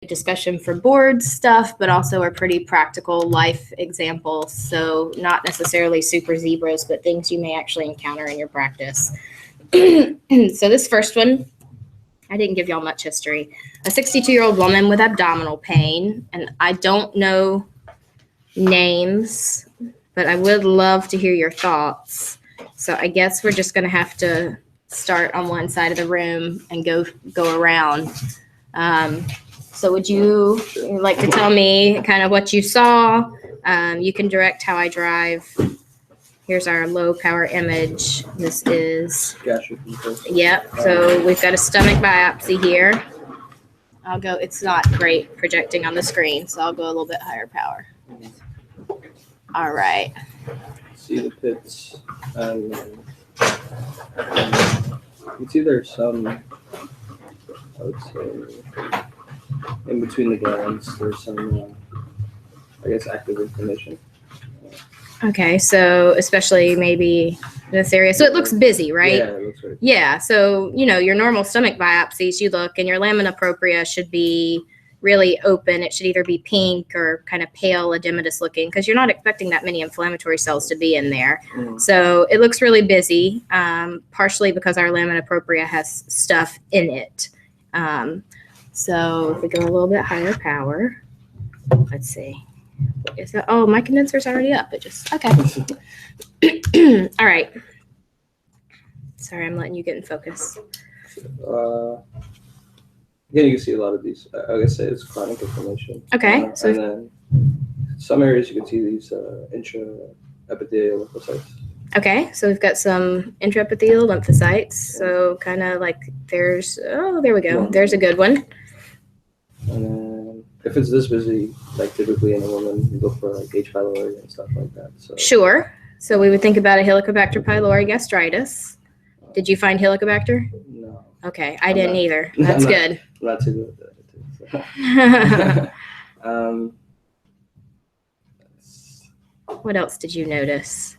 discussion for board stuff, but also are pretty practical life examples. So not necessarily super zebras, but things you may actually encounter in your practice. So this first one, I didn't give y'all much history. A 62-year-old woman with abdominal pain, and I don't know names, but I would love to hear your thoughts. So I guess we're just going to have to start on one side of the room and go around. So would you like to tell me kind of what you saw? You can direct how I drive. Here's our low power image. This is gastric. Yep. So we've got a stomach biopsy here. I'll go. It's not great projecting on the screen, so I'll go a little bit higher power. All right. See the pits, and you can see there's some, I would say, in between the glands, there's some, I guess, active inflammation. Okay, so especially maybe this area. So it looks busy, right? Yeah, it looks right. Yeah, so, you know, your normal stomach biopsies, you look, and your lamina propria should be really open. It should either be pink or kind of pale edematous looking, because you're not expecting that many inflammatory cells to be in there. So it looks really busy, partially because our lamina propria has stuff in it. So if we go a little bit higher power, let's see. What is that? Oh, my condenser's already up. It just, okay. All right. Sorry, I'm letting you get in focus. Again, you can see a lot of these. I guess it's chronic inflammation. Okay. So and then some areas you can see these intraepithelial lymphocytes. Okay, so we've got some intraepithelial lymphocytes. So kind of like there's, oh, there we go. Yeah. There's a good one. And then if it's this busy, like typically in a woman, you look for like H. pylori and stuff like that. So. Sure. So we would think about a Helicobacter pylori gastritis. Did you find Helicobacter? No. Okay, I didn't either. That's good. I'm not too good at that. So. What else did you notice?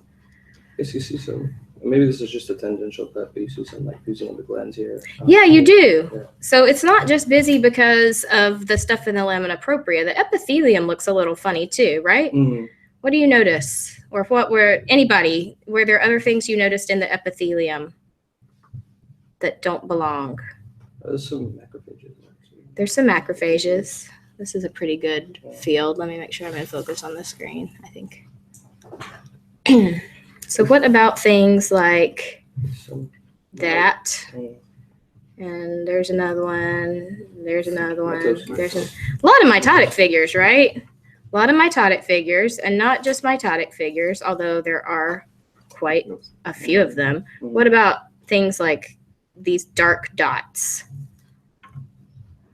Yes, you see some. Maybe this is just a tangential cut, but you see some like fusing of the glands here. Yeah, you do. Yeah. So it's not just busy because of the stuff in the lamina propria. The epithelium looks a little funny too, right? Mm-hmm. What do you notice? Or what were there other things you noticed in the epithelium that don't belong? There's some macrophages. There's some macrophages. This is a pretty good field. Let me make sure I'm in focus on the screen, I think. So what about things like that? And there's another one. There's another one. There's a lot of mitotic figures, right? A lot of mitotic figures, and not just mitotic figures, although there are quite a few of them. What about things like these dark dots?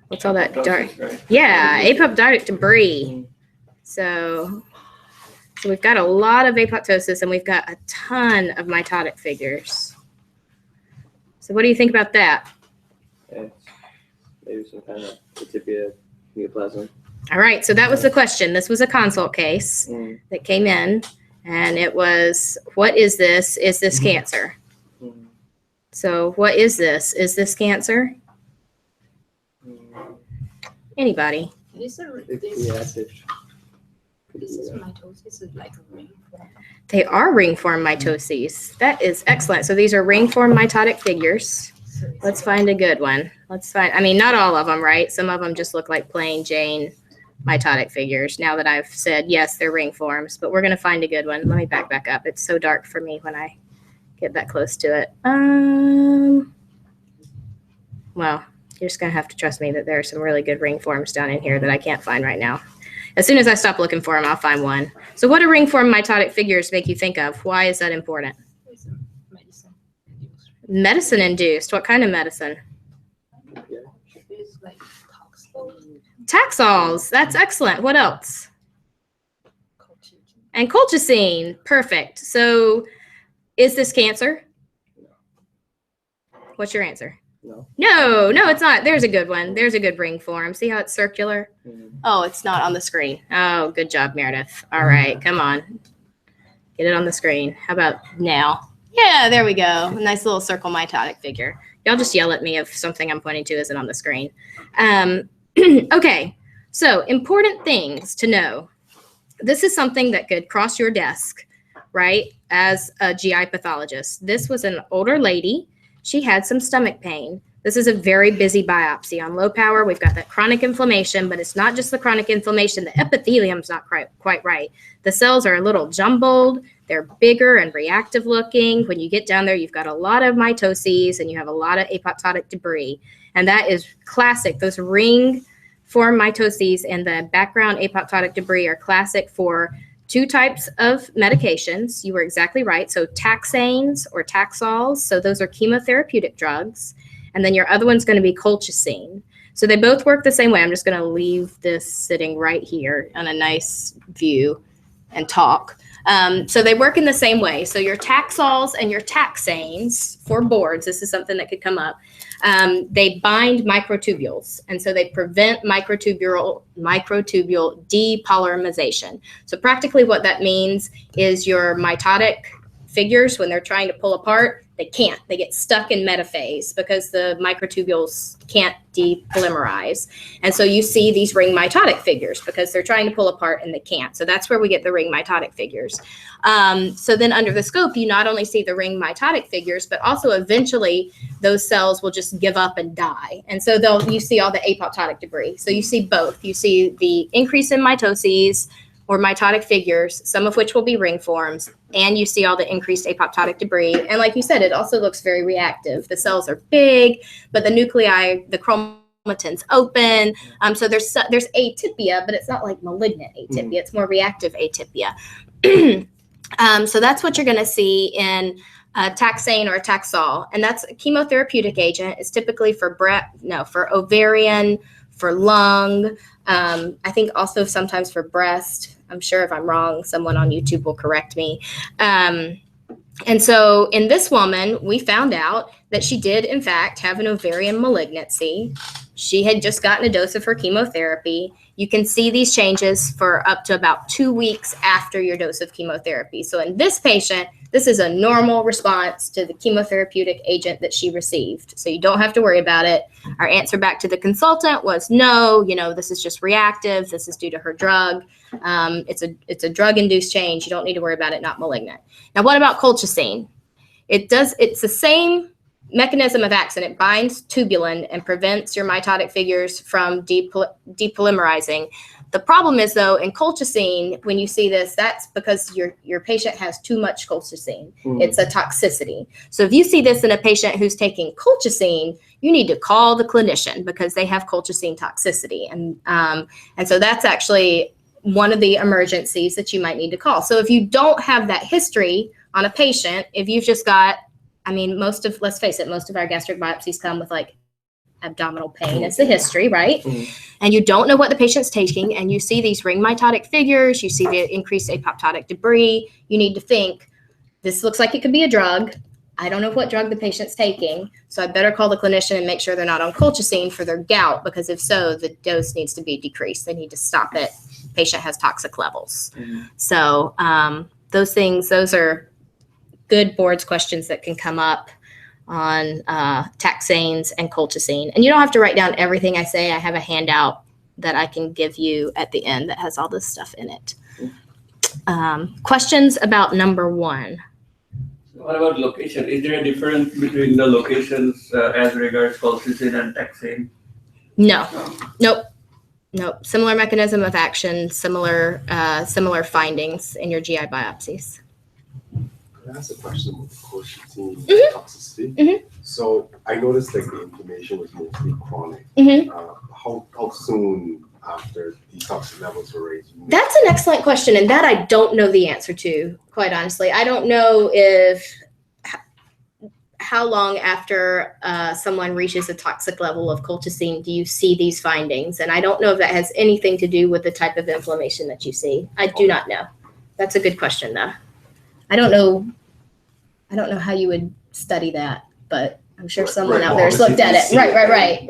What's all that dark? Yeah, apoptotic debris. So we've got a lot of apoptosis, and we've got a ton of mitotic figures. So what do you think about that? Maybe some kind of atypia neoplasm. All right, so that was the question. This was a consult case that came in, and it was, what is this? Is this cancer? So what is this? Is this cancer? Anybody? This is mitosis, like a ring form. They are ring form mitoses. That is excellent. So these are ring form mitotic figures. Let's find a good one. I mean, not all of them, right? Some of them just look like plain Jane mitotic figures. Now that I've said, yes, they're ring forms, but we're going to find a good one. Let me back up. It's so dark for me when I get that close to it. Well, you're just going to have to trust me that there are some really good ring forms down in here that I can't find right now. As soon as I stop looking for them, I'll find one. So what do ring form mitotic figures make you think of? Why is that important? Medicine induced. What kind of medicine? It's like Taxols. That's excellent. What else? And colchicine. Perfect. So is this cancer? What's your answer? No, it's not. There's a good one. There's a good ring form. See how it's circular? Oh, it's not on the screen. Oh, good job, Meredith. All right, come on. Get it on the screen. How about now? Yeah, there we go. A nice little circle mitotic figure. Y'all just yell at me if something I'm pointing to isn't on the screen. Okay, So important things to know. This is something that could cross your desk, right, as a GI pathologist. This was an older lady. She had some stomach pain. This is a very busy biopsy. On low power, we've got that chronic inflammation, but it's not just the chronic inflammation. The epithelium's not quite right. The cells are a little jumbled. They're bigger and reactive looking. When you get down there, you've got a lot of mitoses and you have a lot of apoptotic debris. And that is classic. Those ring form mitoses and the background apoptotic debris are classic for two types of medications. You were exactly right. So taxanes or taxols. So those are chemotherapeutic drugs. And then your other one's going to be colchicine. So they both work the same way. I'm just going to leave this sitting right here on a nice view and talk. So they work in the same way. So your taxols and your taxanes for boards, this is something that could come up. They bind microtubules, and so they prevent microtubule depolymerization. So practically what that means is your mitotic figures, when they're trying to pull apart, they can't. They get stuck in metaphase because the microtubules can't depolymerize. And so you see these ring mitotic figures because they're trying to pull apart and they can't. So that's where we get the ring mitotic figures. So then under the scope, you not only see the ring mitotic figures, but also eventually those cells will just give up and die. And so you see all the apoptotic debris. So you see both. You see the increase in mitoses or mitotic figures, some of which will be ring forms, and you see all the increased apoptotic debris. And like you said, it also looks very reactive. The cells are big, but the nuclei, the chromatin's open. So there's atypia, but it's not like malignant atypia. It's more reactive atypia. So that's what you're going to see in a taxane or a taxol, and that's a chemotherapeutic agent. It's typically for for ovarian, for lung. I think also sometimes for breast. I'm sure if I'm wrong, someone on YouTube will correct me. And so in this woman, we found out that she did, in fact, have an ovarian malignancy. She had just gotten a dose of her chemotherapy. You can see these changes for up to about 2 weeks after your dose of chemotherapy. So in this patient, this is a normal response to the chemotherapeutic agent that she received. So you don't have to worry about it. Our answer back to the consultant was no, this is just reactive. This is due to her drug. It's a drug-induced change. You don't need to worry about it, not malignant. Now, what about colchicine? It's the same mechanism of action. It binds tubulin and prevents your mitotic figures from depolymerizing. The problem is, though, in colchicine, when you see this, that's because your patient has too much colchicine. It's a toxicity. So if you see this in a patient who's taking colchicine, you need to call the clinician because they have colchicine toxicity. And so that's actually one of the emergencies that you might need to call. So if you don't have that history on a patient, if you've just got, let's face it, most of our gastric biopsies come with like abdominal pain. It's the history, right? And you don't know what the patient's taking, and you see these ring mitotic figures, you see the increased apoptotic debris, you need to think, this looks like it could be a drug. I don't know what drug the patient's taking, so I better call the clinician and make sure they're not on colchicine for their gout, because if so, the dose needs to be decreased. They need to stop it. Patient has toxic levels. So those are good boards questions that can come up on taxanes and colchicine. And you don't have to write down everything I say. I have a handout that I can give you at the end that has all this stuff in it. Questions about number 1? What about location? Is there a difference between the locations as regards colchicine and taxane? No. Nope. Similar mechanism of action, similar findings in your GI biopsies. Can I ask a question about the colchicine toxicity? So I noticed like the inflammation was mostly chronic. How soon after these toxic levels were raised? That's an excellent question, and that I don't know the answer to, quite honestly. I don't know how long after someone reaches a toxic level of colchicine do you see these findings, and I don't know if that has anything to do with the type of inflammation that you see. I do not know. That's a good question, though. I don't know how you would study that, but I'm sure someone out there has looked at it. Right.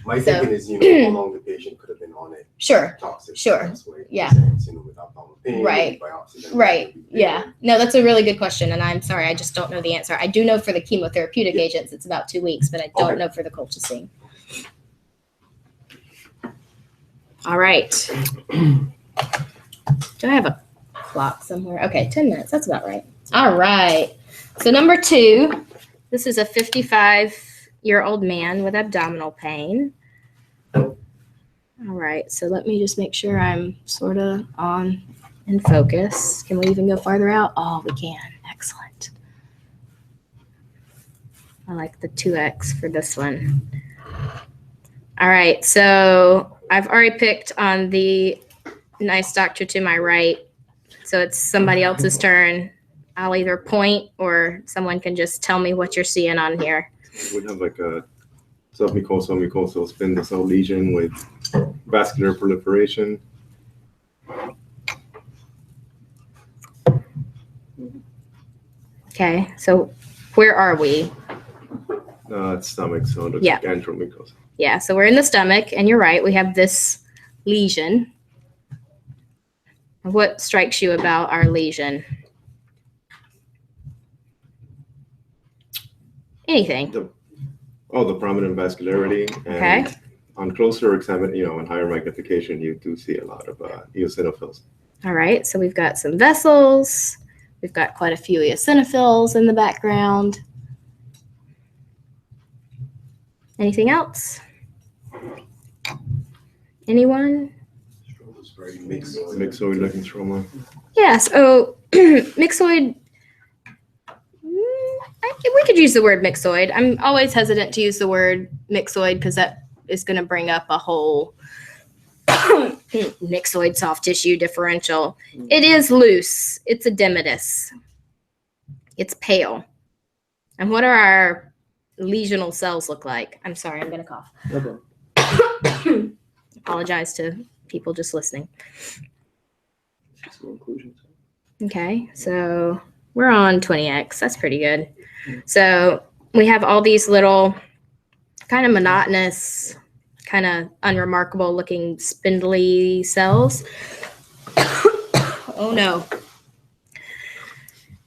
My thinking is, how long the patient could have been on it. Sure. Toxic. Sure. Yeah. With abdominal pain, Right. Yeah. No, that's a really good question, and I'm sorry, I just don't know the answer. I do know for the chemotherapeutic agents, it's about 2 weeks, but I don't know for the colchicine. All right. Do I have a clock somewhere? Okay, 10 minutes. That's about right. All right. So number 2, this is a 55-year-old man with abdominal pain. All right. So let me just make sure I'm sort of on in focus. Can we even go farther out? Oh, we can. Excellent. I like the 2x for this one. All right. So I've already picked on the nice doctor to my right. So it's somebody else's turn. I'll either point or someone can just tell me what you're seeing on here. We have like a submucosal spindle cell lesion with vascular proliferation. Okay, so where are we? It's stomach, so it looks Yeah. like antromucosa. Yeah, so we're in the stomach, and you're right. We have this lesion. What strikes you about our lesion? Anything. The prominent vascularity. And Okay. on closer examination, on higher magnification, you do see a lot of eosinophils. All right, so we've got some vessels. We've got quite a few eosinophils in the background. Anything else? Anyone? It's very mixoid looking stroma. Yeah, so mixoid, we could use the word mixoid. I'm always hesitant to use the word mixoid because that is going to bring up a whole mixoid soft tissue differential. It is loose. It's edematous. It's pale. And what are our lesional cells look like? I'm sorry, I'm going to cough. Okay. Apologize to people just listening. Physical inclusion. Okay, so we're on 20x. That's pretty good. So we have all these little kind of monotonous, kind of unremarkable looking spindly cells. Oh no.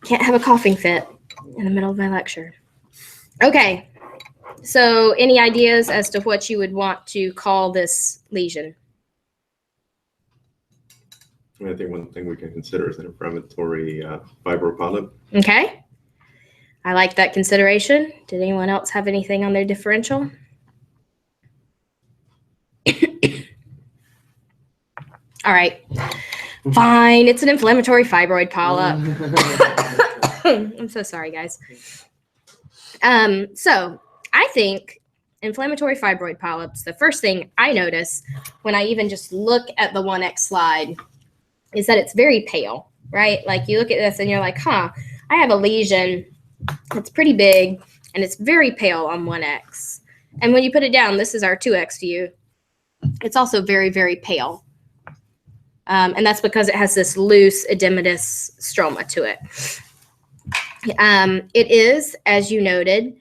Can't have a coughing fit in the middle of my lecture. Okay, so any ideas as to what you would want to call this lesion? I think one thing we can consider is an inflammatory fibropolyp. Okay, I like that consideration. Did anyone else have anything on their differential? All right, fine. It's an inflammatory fibroid polyp. I'm so sorry, guys. So I think inflammatory fibroid polyps, the first thing I notice when I even just look at the 1X slide is that it's very pale, right? Like you look at this and you're like, I have a lesion. It's pretty big and it's very pale on 1X. And when you put it down, this is our 2X view. It's also very, very pale. And that's because it has this loose edematous stroma to it. It is, as you noted,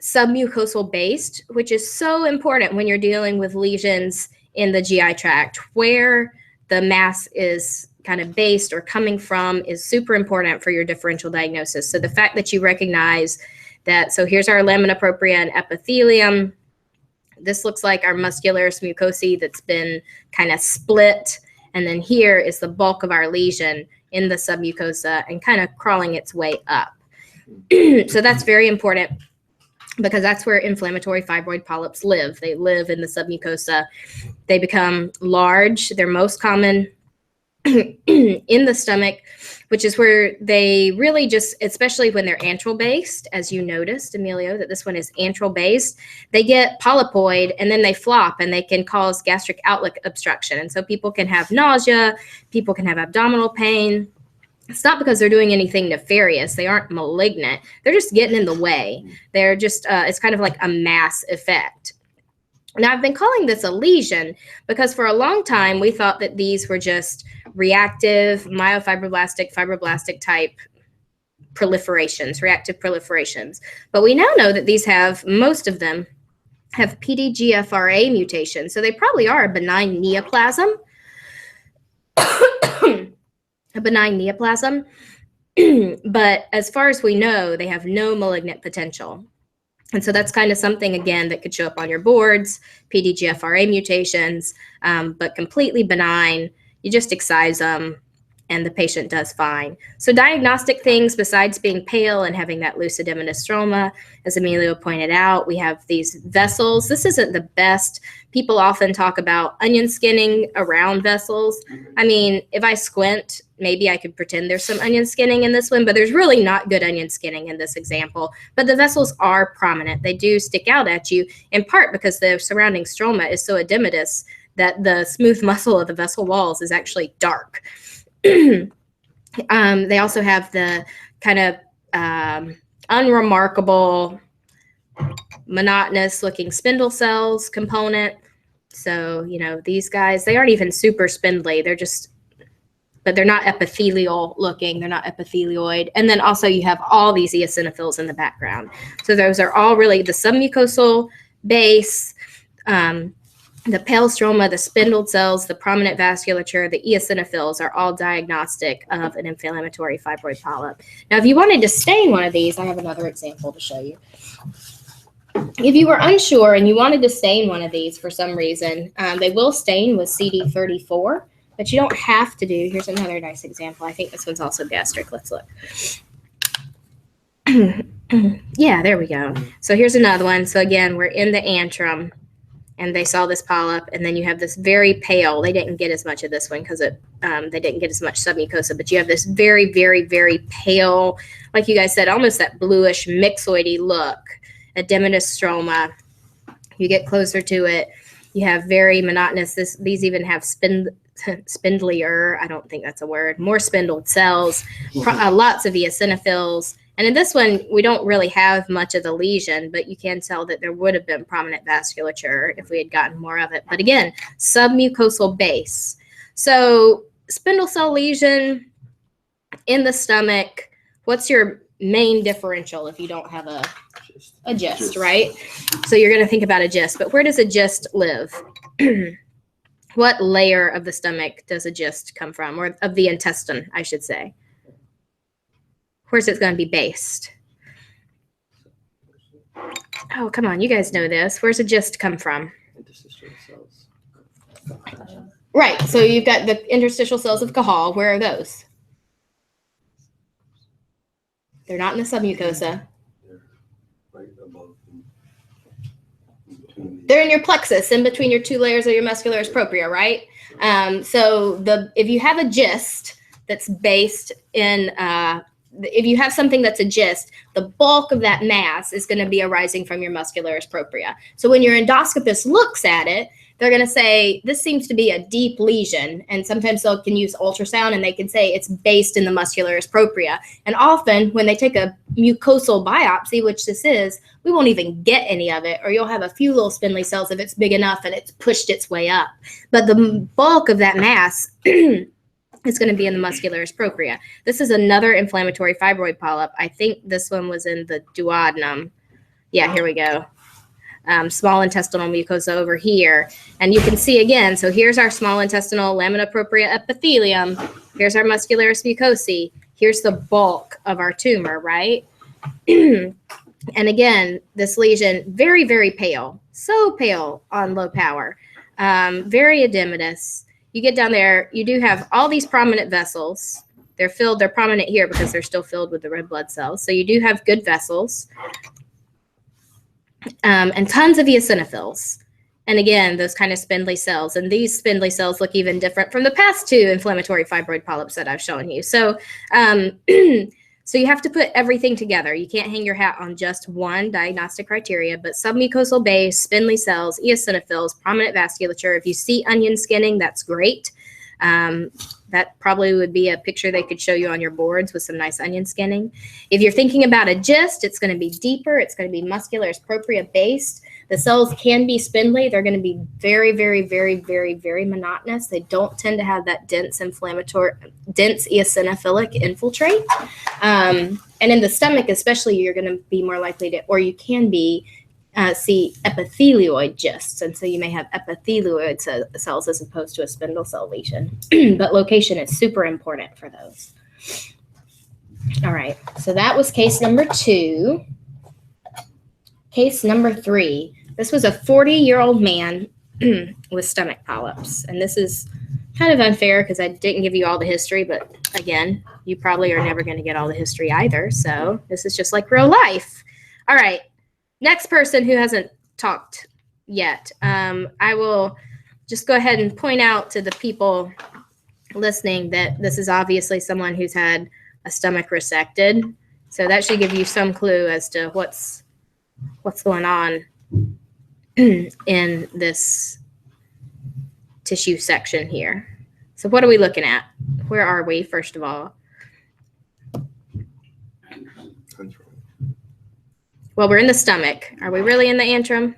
submucosal based, which is so important when you're dealing with lesions in the GI tract. Where the mass is kind of based or coming from is super important for your differential diagnosis. So the fact that you recognize that, so here's our lamina propria and epithelium. This looks like our muscularis mucosae that's been kind of split. And then here is the bulk of our lesion in the submucosa and kind of crawling its way up. So that's very important because that's where inflammatory fibroid polyps live. They live in the submucosa. They become large. They're most common in the stomach, which is where they really just, especially when they're antral based, as you noticed, Emilio, that this one is antral based, they get polypoid and then they flop and they can cause gastric outlet obstruction. And so people can have nausea, people can have abdominal pain. It's not because they're doing anything nefarious. They aren't malignant. They're just getting in the way. They're just, it's kind of like a mass effect. Now, I've been calling this a lesion because for a long time, we thought that these were just reactive, myofibroblastic, fibroblastic type proliferations, reactive proliferations. But we now know that these have, most of them have PDGFRA mutations. So they probably are a benign neoplasm. A benign neoplasm. But as far as we know, they have no malignant potential. And so that's kind of something, again, that could show up on your boards, PDGFRA mutations, but completely benign. You just excise them, and the patient does fine. So diagnostic things, besides being pale and having that loose edematous stroma, as Emilio pointed out, we have these vessels. This isn't the best. People often talk about onion skinning around vessels. I mean, if I squint, maybe I could pretend there's some onion skinning in this one, but there's really not good onion skinning in this example. But the vessels are prominent. They do stick out at you, in part because the surrounding stroma is so edematous that the smooth muscle of the vessel walls is actually dark. They also have the kind of unremarkable, monotonous looking spindle cells component. So, you know, these guys, they aren't even super spindly. They're just, but they're not epithelial looking. They're not epithelioid. And then also you have all these eosinophils in the background. So those are all really the submucosal base, the pale stroma, the spindled cells, the prominent vasculature, the eosinophils are all diagnostic of an inflammatory fibroid polyp. Now, if you wanted to stain one of these, I have another example to show you. If you were unsure and you wanted to stain one of these for some reason, they will stain with CD34, but you don't have to do. Here's another nice example. I think this one's also gastric. Let's look. Yeah, there we go. So here's another one. So again, we're in the antrum, and they saw this polyp, and then you have this very pale. They didn't get as much of this one because they didn't get as much submucosa, but you have this very, very, very pale, like you guys said, almost that bluish myxoidy look, edematous stroma. You get closer to it, you have very monotonous. These even have spindlier. I don't think that's a word. More spindled cells, lots of eosinophils. And in this one, we don't really have much of the lesion, but you can tell that there would have been prominent vasculature if we had gotten more of it. But again, submucosal base. So spindle cell lesion in the stomach, what's your main differential if you don't have a gist, right? So you're going to think about a gist, but where does a gist live? What layer of the stomach does a gist come from, or of the intestine, I should say? Where's it going to be based? Oh, come on. You guys know this. Where's a gist come from? Interstitial cells. Right. So you've got the interstitial cells of Cajal. Where are those? They're not in the submucosa. Right above. They're in your plexus, in between your two layers of your muscularis propria, right? So if you have a gist that's based in if you have something that's a gist, the bulk of that mass is going to be arising from your muscularis propria. So when your endoscopist looks at it, they're going to say, this seems to be a deep lesion. And sometimes they can use ultrasound and they can say it's based in the muscularis propria. And often when they take a mucosal biopsy, which this is, we won't even get any of it, or you'll have a few little spindly cells if it's big enough and it's pushed its way up. But the bulk of that mass is going to be in the muscularis propria. This is another inflammatory fibroid polyp. I think this one was in the duodenum. Yeah, here we go. Small intestinal mucosa over here. And you can see again, so here's our small intestinal lamina propria epithelium. Here's our muscularis mucosae. Here's the bulk of our tumor, right? And again, this lesion, very, very pale. So pale on low power. Very edematous. You get down there, you do have all these prominent vessels. They're prominent here because they're still filled with the red blood cells. So you do have good vessels. And tons of eosinophils. And again, those kind of spindly cells. And these spindly cells look even different from the past two inflammatory fibroid polyps that I've shown you. So, so you have to put everything together. You can't hang your hat on just one diagnostic criteria, but submucosal base, spindly cells, eosinophils, prominent vasculature. If you see onion skinning, that's great. That probably would be a picture they could show you on your boards with some nice onion skinning. If you're thinking about a gist, it's going to be deeper. It's going to be muscularis propria based. The cells can be spindly. They're going to be very, very, very, very, very monotonous. They don't tend to have that dense eosinophilic infiltrate. And in the stomach, especially, you're going to be more likely to, or you can be, see epithelioid gists. And so you may have epithelioid cells as opposed to a spindle cell lesion. But location is super important for those. All right. So that was case number 2. Case number 3. This was a 40-year-old man with stomach polyps. And this is kind of unfair because I didn't give you all the history, but again, you probably are never going to get all the history either. So this is just like real life. All right. Next person who hasn't talked yet. I will just go ahead and point out to the people listening that this is obviously someone who's had a stomach resected. So that should give you some clue as to what's going on in this tissue section here. So what are we looking at? Where are we, first of all? Well, we're in the stomach. Are we really in the antrum?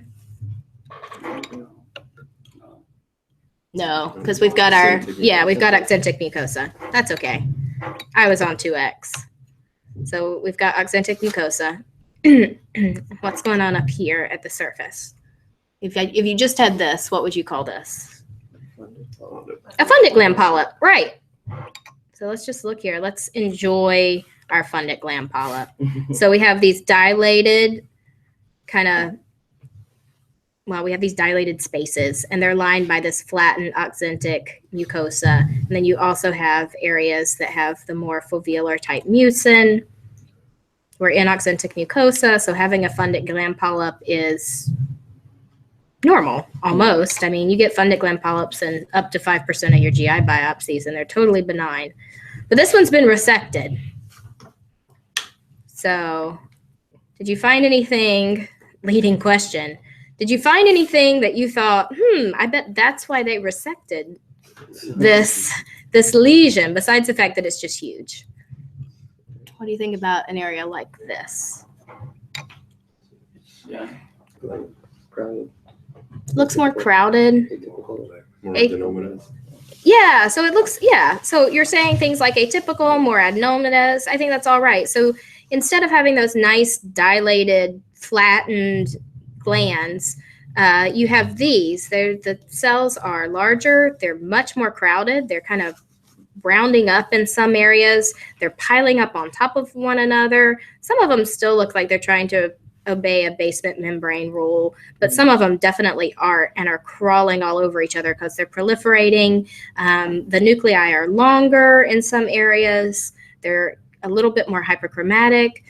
No, because we've got we've got accentic mucosa. That's okay. I was on 2X. So we've got accentic mucosa. What's going on up here at the surface? If you just had this, what would you call this? A Fundic gland polyp, right. So let's just look here. Let's enjoy our Fundic gland polyp. So we have these dilated we have these dilated spaces, and they're lined by this flattened accentic mucosa. And then you also have areas that have the more foveolar type mucin. We're in accentic mucosa, so having a Fundic gland polyp is normal, almost. I mean, you get Fundic gland polyps in up to 5% of your GI biopsies, and they're totally benign. But this one's been resected. So did you find anything, leading question, did you find anything that you thought, I bet that's why they resected this lesion, besides the fact that it's just huge? What do you think about an area like this? Yeah. Crowded. Looks more crowded. More adenomas. Yeah, so it looks, so you're saying things like atypical, more adenomatous. I think that's all right. So instead of having those nice dilated, flattened glands, you have these. The cells are larger. They're much more crowded. They're kind of rounding up in some areas. They're piling up on top of one another. Some of them still look like they're trying to obey a basement membrane rule, but some of them definitely aren't and are crawling all over each other because they're proliferating. The nuclei are longer in some areas. They're a little bit more hyperchromatic.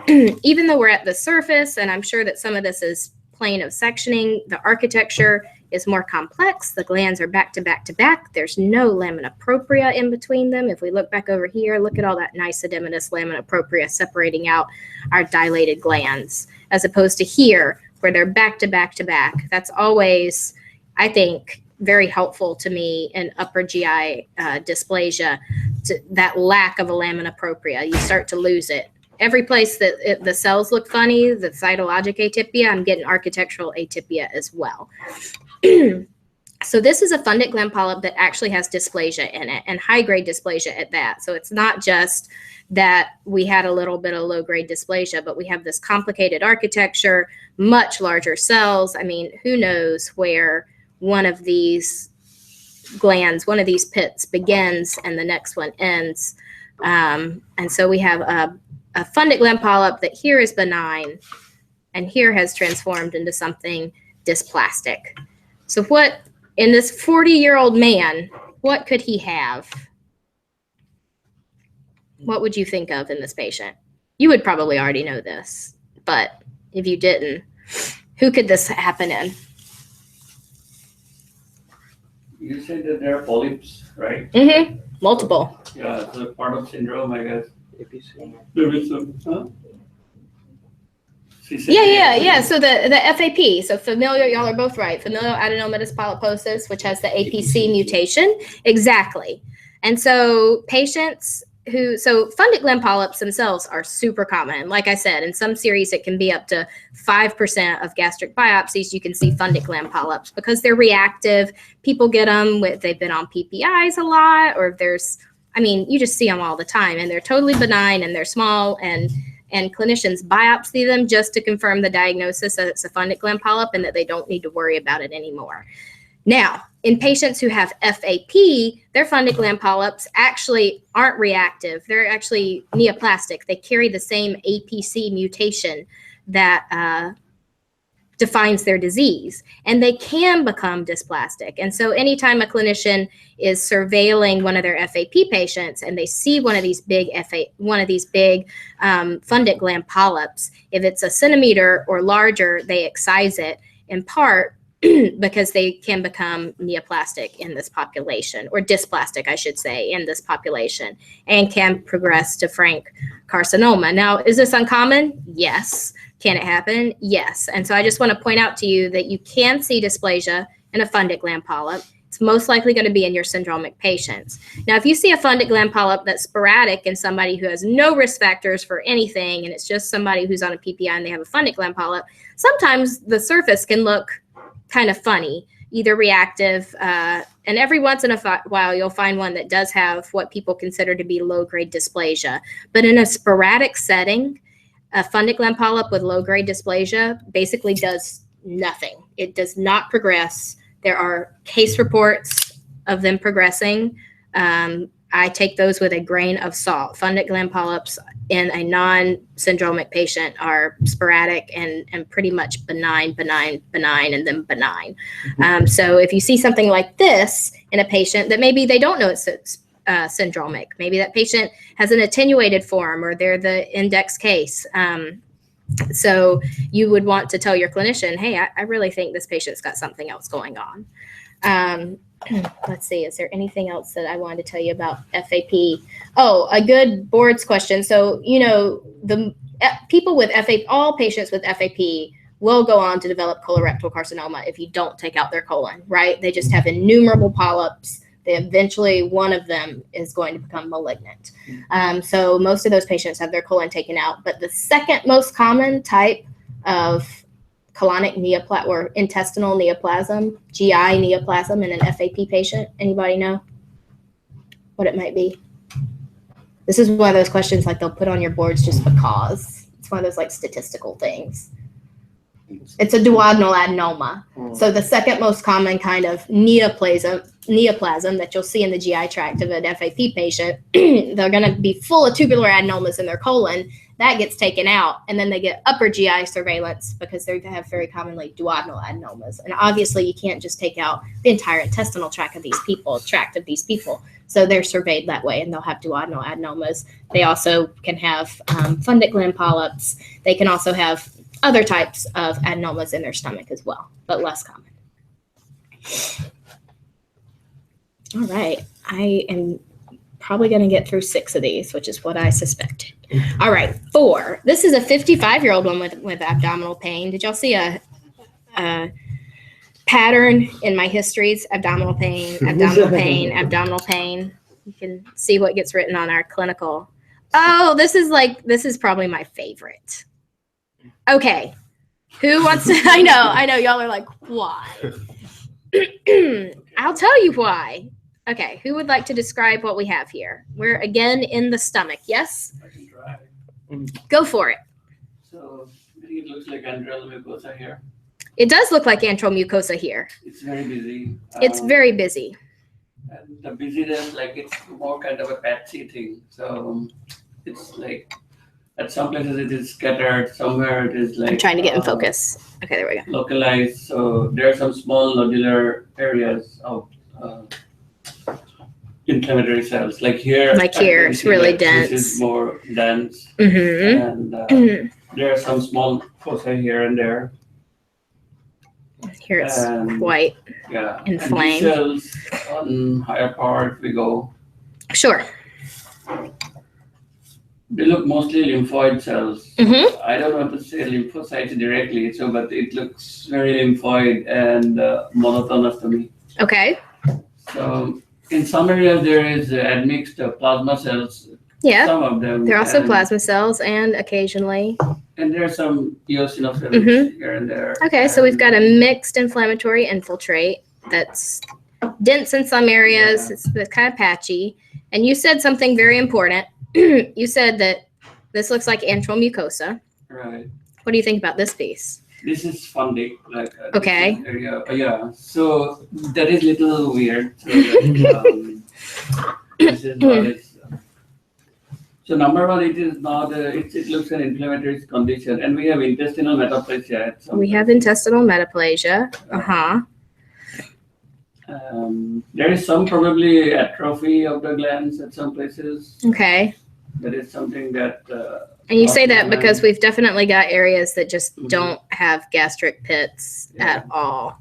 Even though we're at the surface, and I'm sure that some of this is plane of sectioning, the architecture is more complex. The glands are back to back to back. There's no lamina propria in between them. If we look back over here, look at all that nice edematous lamina propria separating out our dilated glands, as opposed to here where they're back to back to back. That's always, I think, very helpful to me in upper GI dysplasia, that lack of a lamina propria. You start to lose it. Every place that the cells look funny, the cytologic atypia, I'm getting architectural atypia as well. So this is a Fundic gland polyp that actually has dysplasia in it, and high-grade dysplasia at that. So it's not just that we had a little bit of low-grade dysplasia, but we have this complicated architecture, much larger cells. I mean, who knows where one of these glands, one of these pits begins and the next one ends. And so we have a Fundic gland polyp that here is benign and here has transformed into something dysplastic. So what, in this 40-year-old man, what could he have? What would you think of in this patient? You would probably already know this, but if you didn't, who could this happen in? You said that there are polyps, right? Mm-hmm. Multiple. Yeah, so part of syndrome, I guess. APC. There is some, Yeah. So the FAP, so familial, y'all are both right. Familial adenomatous polyposis, which has the APC mutation. Exactly. And so patients so Fundic gland polyps themselves are super common. Like I said, in some series, it can be up to 5% of gastric biopsies. You can see Fundic gland polyps because they're reactive. People get them they've been on PPIs a lot, or you just see them all the time, and they're totally benign and they're small, and clinicians biopsy them just to confirm the diagnosis that it's a Fundic gland polyp and that they don't need to worry about it anymore. Now, in patients who have FAP, their Fundic gland polyps actually aren't reactive. They're actually neoplastic. They carry the same APC mutation that defines their disease, and they can become dysplastic. And so anytime a clinician is surveilling one of their FAP patients and they see one of these big Fundic gland polyps, if it's a centimeter or larger, they excise it, in part because they can become neoplastic in this population, or dysplastic, I should say, in this population, and can progress to frank carcinoma. Now, is this uncommon? Yes. Can it happen? Yes. And so I just want to point out to you that you can see dysplasia in a Fundic gland polyp. It's most likely going to be in your syndromic patients. Now, if you see a Fundic gland polyp that's sporadic in somebody who has no risk factors for anything, and it's just somebody who's on a PPI and they have a Fundic gland polyp, sometimes the surface can look kind of funny, either reactive, and every once in a while you'll find one that does have what people consider to be low-grade dysplasia. But in a sporadic setting, a Fundic gland polyp with low-grade dysplasia basically does nothing. It does not progress. There are case reports of them progressing. I take those with a grain of salt. Fundic gland polyps in a non-syndromic patient are sporadic and pretty much benign, and then benign. So if you see something like this in a patient that maybe they don't know it's syndromic, maybe that patient has an attenuated form or they're the index case. So you would want to tell your clinician, hey, I really think this patient's got something else going on. Let's see, is there anything else that I wanted to tell you about FAP? Oh, a good boards question. So, you know, the people with FAP, all patients with FAP will go on to develop colorectal carcinoma if you don't take out their colon, right? They just have innumerable polyps. Eventually, one of them is going to become malignant. So most of those patients have their colon taken out. But the second most common type of colonic neoplasm or intestinal neoplasm, GI neoplasm in an FAP patient, anybody know what it might be? This is one of those questions like they'll put on your boards just because. It's one of those like statistical things. It's a duodenal adenoma. So the second most common kind of neoplasm that you'll see in the GI tract of an FAP patient, they're going to be full of tubular adenomas in their colon. That gets taken out, and then they get upper GI surveillance because they have very commonly duodenal adenomas. And obviously, you can't just take out the entire intestinal tract of these people. So they're surveyed that way, and they'll have duodenal adenomas. They also can have Fundic gland polyps. They can also have other types of adenomas in their stomach as well, but less common. All right, I am probably going to get through 6 of these, which is what I suspected. All right, 4. This is a 55-year-old one with abdominal pain. Did y'all see a pattern in my histories? Abdominal pain, abdominal pain, abdominal pain. You can see what gets written on our clinical. Oh, this is probably my favorite. Okay, who wants to? I know. Y'all are like, why? I'll tell you why. Okay, who would like to describe what we have here? We're again in the stomach. Yes? I can try. Go for it. So I think it looks like antral mucosa here. It does look like antral mucosa here. It's very busy. It's very busy. And the busyness, like it's more kind of a patchy thing. So it's like at some places it is scattered, somewhere it is like. I'm trying to get in focus. Okay, there we go. Localized. So there are some small nodular areas of inflammatory cells. Like here. It's really dense. This is more dense. Mm-hmm. And there are some small foci here and there. Here it's quite inflamed. And these cells on higher part we go. Sure. They look mostly lymphoid cells. Mm-hmm. I don't want to say lymphocytes directly, but it looks very lymphoid and monotonous to me. Okay. So in some areas there is admixed plasma cells. Yeah. Some of them. There are also plasma cells and occasionally. And there are some eosinophils here and there. Okay, so we've got a mixed inflammatory infiltrate that's dense in some areas. It's kind of patchy. And you said something very important. You said that this looks like antral mucosa. Right. What do you think about this piece? This is Fundic, like okay. Yeah. So that is little weird. So that, this is what is. So number one, it is not, it looks an inflammatory condition, and we have intestinal metaplasia at some We have intestinal metaplasia. Uh-huh. There is some probably atrophy of the glands at some places. Okay. That is something that. And you say that because we've definitely got areas that just Mhm. don't have gastric pits Yeah. at all.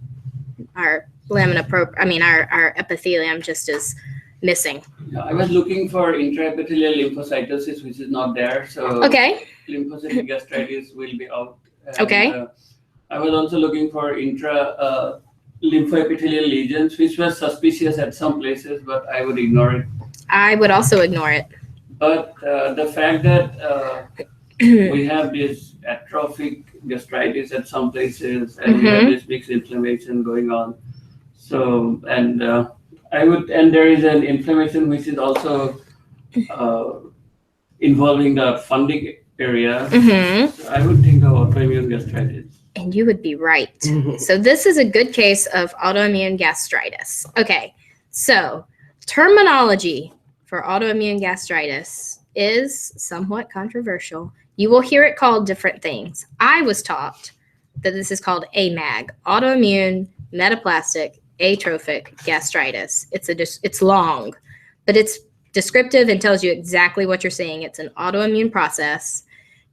Our our epithelium just is missing. Yeah, I was looking for intraepithelial lymphocytosis, which is not there. So Okay. lymphocytic gastritis will be out. And, Okay. I was also looking for lymphoepithelial lesions, which was suspicious at some places, but I would ignore it. I would also ignore it. But the fact that we have this atrophic gastritis at some places, and we have this mixed inflammation going on. So, and there is an inflammation which is also involving the fundic area. Mm-hmm. So I would think of autoimmune gastritis. And you would be right. So this is a good case of autoimmune gastritis. Okay, so terminology for autoimmune gastritis is somewhat controversial. You will hear it called different things. I was taught that this is called AMAG, autoimmune metaplastic atrophic gastritis. It's long, but it's descriptive and tells you exactly what you're seeing. It's an autoimmune process.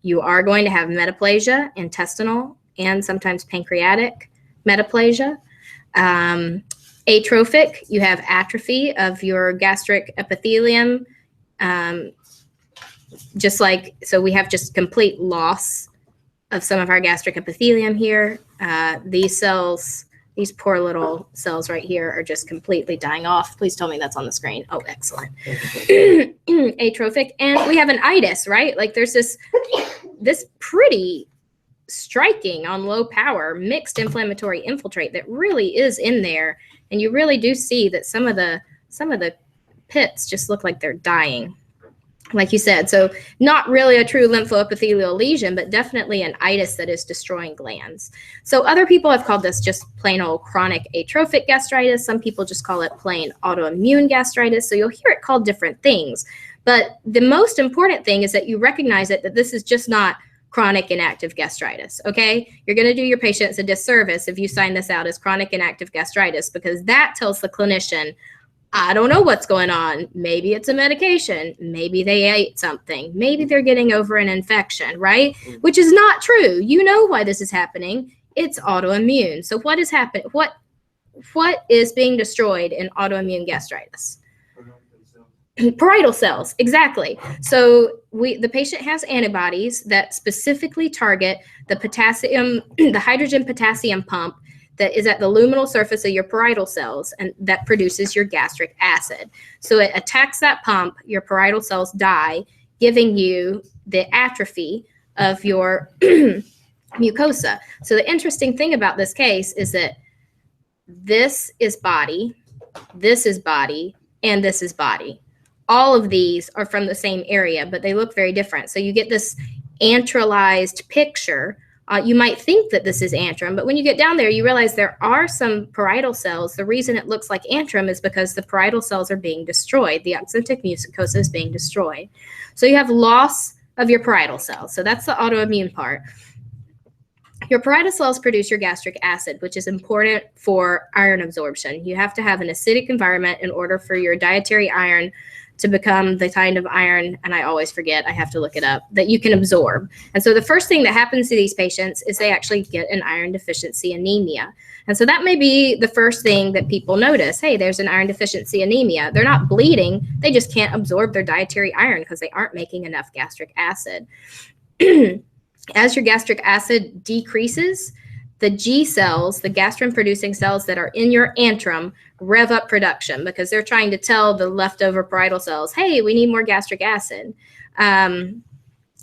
You are going to have metaplasia, intestinal, and sometimes pancreatic metaplasia. Atrophic, you have atrophy of your gastric epithelium. So we have just complete loss of some of our gastric epithelium here. These cells, these poor little cells right here are just completely dying off. Please tell me that's on the screen. Oh, excellent. Atrophic. And we have an itis, right? Like there's this pretty striking on low power mixed inflammatory infiltrate that really is in there. And you really do see that some of the pits just look like they're dying, like you said. So not really a true lymphoepithelial lesion, but definitely an itis that is destroying glands. So other people have called this just plain old chronic atrophic gastritis. Some people just call it plain autoimmune gastritis. So you'll hear it called different things. But the most important thing is that you recognize that this is just not chronic inactive gastritis, okay? You're going to do your patients a disservice if you sign this out as chronic inactive gastritis, because that tells the clinician, I don't know what's going on. Maybe it's a medication. Maybe they ate something. Maybe they're getting over an infection, right? Which is not true. You know why this is happening. It's autoimmune. So what is happening? What is being destroyed in autoimmune gastritis? Parietal cells, exactly. So the patient has antibodies that specifically target the hydrogen potassium pump that is at the luminal surface of your parietal cells, and that produces your gastric acid. So it attacks that pump, your parietal cells die, giving you the atrophy of your mucosa. So the interesting thing about this case is that this is body, and this is body. All of these are from the same area, but they look very different. So you get this antralized picture. You might think that this is antrum, but when you get down there, you realize there are some parietal cells. The reason it looks like antrum is because the parietal cells are being destroyed. The oxyntic mucosa is being destroyed. So you have loss of your parietal cells. So that's the autoimmune part. Your parietal cells produce your gastric acid, which is important for iron absorption. You have to have an acidic environment in order for your dietary iron to become the kind of iron, and I always forget, I have to look it up, that you can absorb. And so the first thing that happens to these patients is they actually get an iron deficiency anemia. And so that may be the first thing that people notice. Hey, there's an iron deficiency anemia. They're not bleeding. They just can't absorb their dietary iron because they aren't making enough gastric acid. As your gastric acid decreases, the G cells, the gastrin-producing cells that are in your antrum, rev up production because they're trying to tell the leftover parietal cells, hey, we need more gastric acid.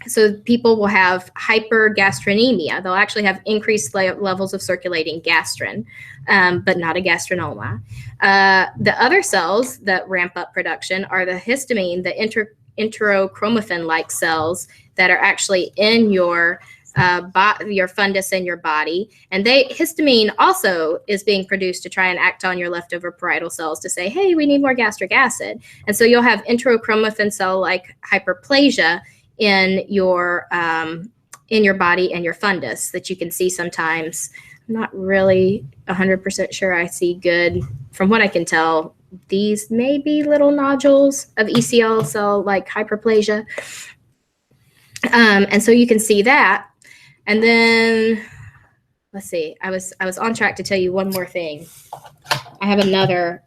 So people will have hypergastrinemia. They'll actually have increased levels of circulating gastrin, but not a gastrinoma. The other cells that ramp up production are the histamine, the enterochromaffin-like cells that are actually in your your fundus in your body. And histamine also is being produced to try and act on your leftover parietal cells to say, hey, we need more gastric acid. And so you'll have enterochromaffin cell-like hyperplasia in your body and your fundus that you can see sometimes. I'm not really 100% sure I see good. From what I can tell, these may be little nodules of ECL cell-like hyperplasia. And so you can see that. And then, let's see, I was on track to tell you one more thing. I have another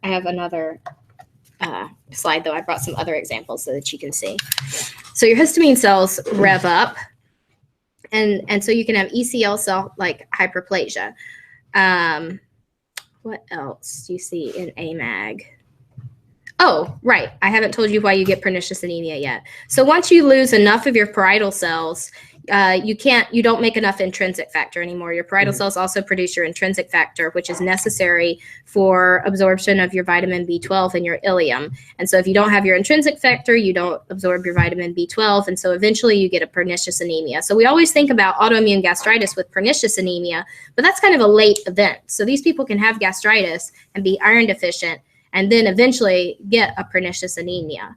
slide, though. I brought some other examples so that you can see. So your histamine cells rev up, and so you can have ECL cell-like hyperplasia. What else do you see in AMAG? Oh, right. I haven't told you why you get pernicious anemia yet. So once you lose enough of your parietal cells, you don't make enough intrinsic factor anymore. Your parietal cells also produce your intrinsic factor, which is necessary for absorption of your vitamin B12 in your ileum. And so if you don't have your intrinsic factor, you don't absorb your vitamin B12. And so eventually you get a pernicious anemia. So we always think about autoimmune gastritis with pernicious anemia, but that's kind of a late event. So these people can have gastritis and be iron deficient and then eventually get a pernicious anemia.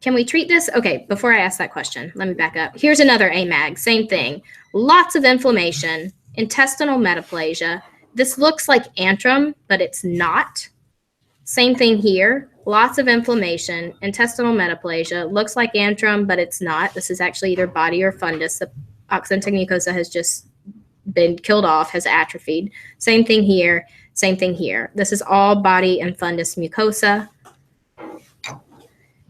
Can we treat this? Okay, before I ask that question, let me back up. Here's another AMAG, same thing. Lots of inflammation, intestinal metaplasia. This looks like antrum, but it's not. Same thing here, lots of inflammation, intestinal metaplasia. Looks like antrum, but it's not. This is actually either body or fundus. The oxyntic mucosa has just been killed off, has atrophied. Same thing here, same thing here. This is all body and fundus mucosa.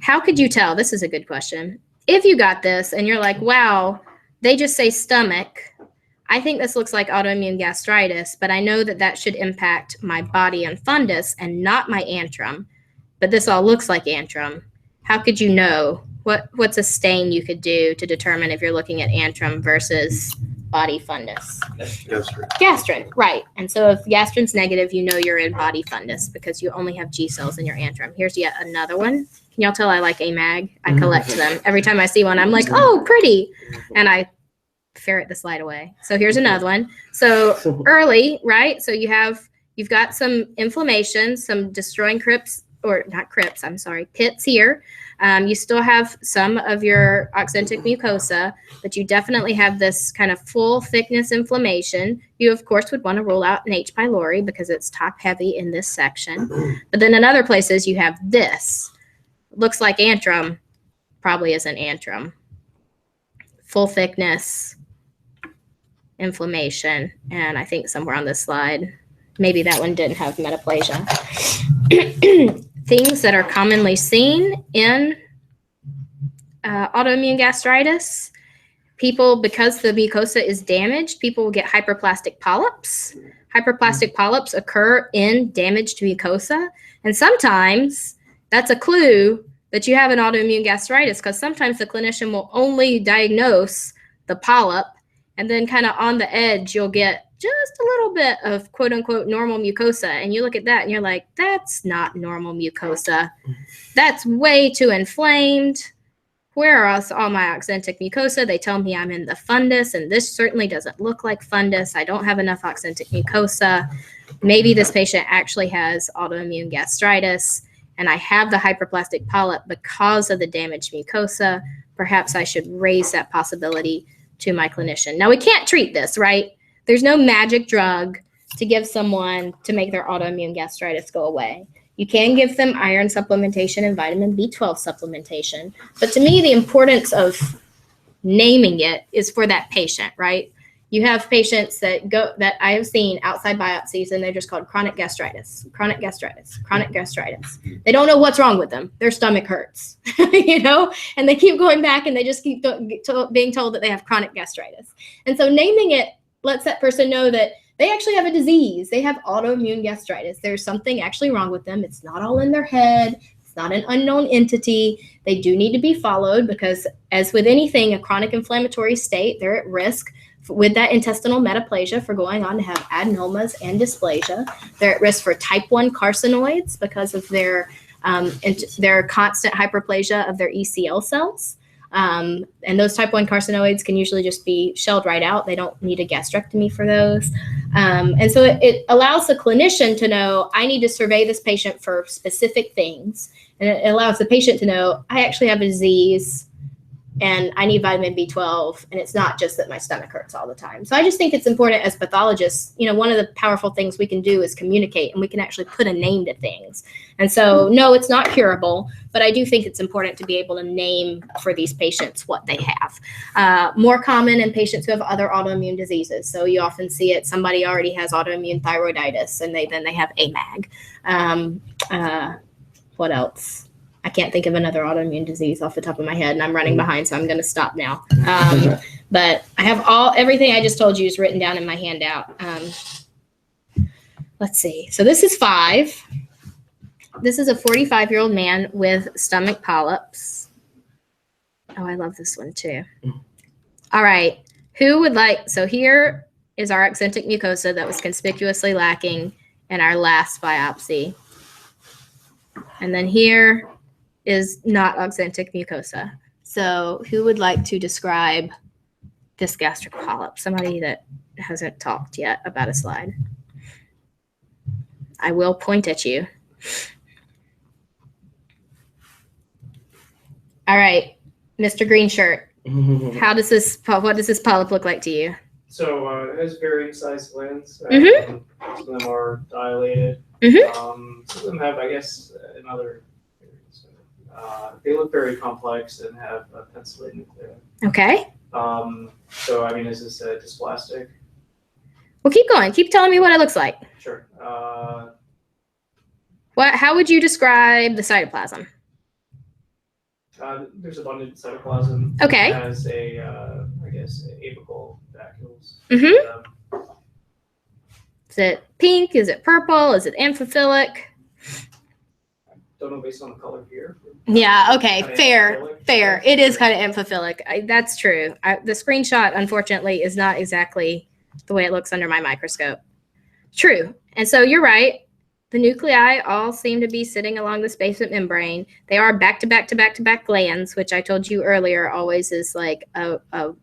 How could you tell? This is a good question. If you got this and you're like, wow, they just say stomach. I think this looks like autoimmune gastritis, but I know that that should impact my body and fundus and not my antrum. But this all looks like antrum. How could you know? What's a stain you could do to determine if you're looking at antrum versus body fundus? Gastric. Gastric, right. And so if gastrin's negative, you know you're in body fundus because you only have G cells in your antrum. Here's yet another one. Can y'all tell I like AMAG? I collect them. Every time I see one, I'm like, oh, pretty. And I ferret the slide away. So here's another one. So early, right? So you've got some inflammation, some destroying crypts, or not crypts, I'm sorry, pits here. You still have some of your oxyntic mucosa, but you definitely have this kind of full thickness inflammation. You, of course, would want to rule out an H. pylori because it's top heavy in this section. But then in other places, you have this. Looks like antrum, probably isn't antrum. Full thickness, inflammation, and I think somewhere on this slide, maybe that one didn't have metaplasia. Things that are commonly seen in autoimmune gastritis, people, because the mucosa is damaged, people will get hyperplastic polyps. Hyperplastic polyps occur in damaged mucosa, and sometimes that's a clue that you have an autoimmune gastritis because sometimes the clinician will only diagnose the polyp, and then kind of on the edge, you'll get just a little bit of quote unquote normal mucosa. And you look at that and you're like, that's not normal mucosa. That's way too inflamed. Where are all my oxyntic mucosa? They tell me I'm in the fundus, and this certainly doesn't look like fundus. I don't have enough oxyntic mucosa. Maybe this patient actually has autoimmune gastritis, and I have the hyperplastic polyp because of the damaged mucosa. Perhaps I should raise that possibility to my clinician. Now, we can't treat this, right? There's no magic drug to give someone to make their autoimmune gastritis go away. You can give them iron supplementation and vitamin B12 supplementation. But to me, the importance of naming it is for that patient, right? You have patients that I have seen outside biopsies, and they're just called chronic gastritis, chronic gastritis, chronic gastritis. They don't know what's wrong with them. Their stomach hurts, and they keep going back, and they just keep being told that they have chronic gastritis. And so naming it lets that person know that they actually have a disease. They have autoimmune gastritis. There's something actually wrong with them. It's not all in their head. It's not an unknown entity. They do need to be followed because, as with anything, a chronic inflammatory state, they're at risk with that intestinal metaplasia for going on to have adenomas and dysplasia. They're at risk for type 1 carcinoids because of their constant hyperplasia of their ECL cells. And those type 1 carcinoids can usually just be shelled right out. They don't need a gastrectomy for those. And so it allows the clinician to know, I need to survey this patient for specific things. And it allows the patient to know, I actually have a disease and I need vitamin B12, and it's not just that my stomach hurts all the time. So I just think it's important as pathologists, one of the powerful things we can do is communicate, and we can actually put a name to things. And so, no, it's not curable, but I do think it's important to be able to name for these patients what they have. More common in patients who have other autoimmune diseases. So you often see it, somebody already has autoimmune thyroiditis, and then they have AMAG. What else? I can't think of another autoimmune disease off the top of my head, and I'm running behind, so I'm going to stop now. But I have everything I just told you is written down in my handout. Let's see. So this is 5. This is a 45-year-old man with stomach polyps. Oh, I love this one too. All right. Who would like, so here is our accentic mucosa that was conspicuously lacking in our last biopsy. And then here is not accentic mucosa. So who would like to describe this gastric polyp? Somebody that hasn't talked yet about a slide. I will point at you. All right, Mr. Green Shirt. What does this polyp look like to you? So it has varying size glands. Mhm. Some of them are dilated. Mhm. Some of them have, I guess, another. They look very complex and have a pencillate nuclei. Okay. So I mean, is this dysplastic? Well, keep going. Keep telling me what it looks like. Sure. How would you describe the cytoplasm? There's abundant cytoplasm. Okay. It has I guess, apical vacuoles. Mhm. Is it pink? Is it purple? Is it amphiphilic? Don't know based on the color here. Yeah, okay, Kinda fair. amphiphilic. It is kind of amphiphilic. That's true. The screenshot, unfortunately, is not exactly the way it looks under my microscope. True. And so you're right. The nuclei all seem to be sitting along this basement membrane. They are back-to-back glands, which I told you earlier always is like a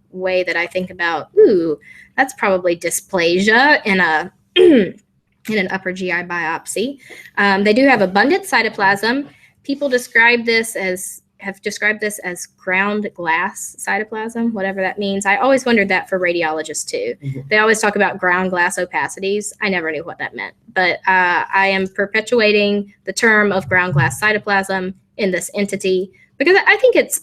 way that I think about, ooh, that's probably dysplasia in in an upper GI biopsy. They do have abundant cytoplasm. People have described this as ground glass cytoplasm, whatever that means. I always wondered that for radiologists too. Mm-hmm. They always talk about ground glass opacities. I never knew what that meant, but I am perpetuating the term of ground glass cytoplasm in this entity because I think it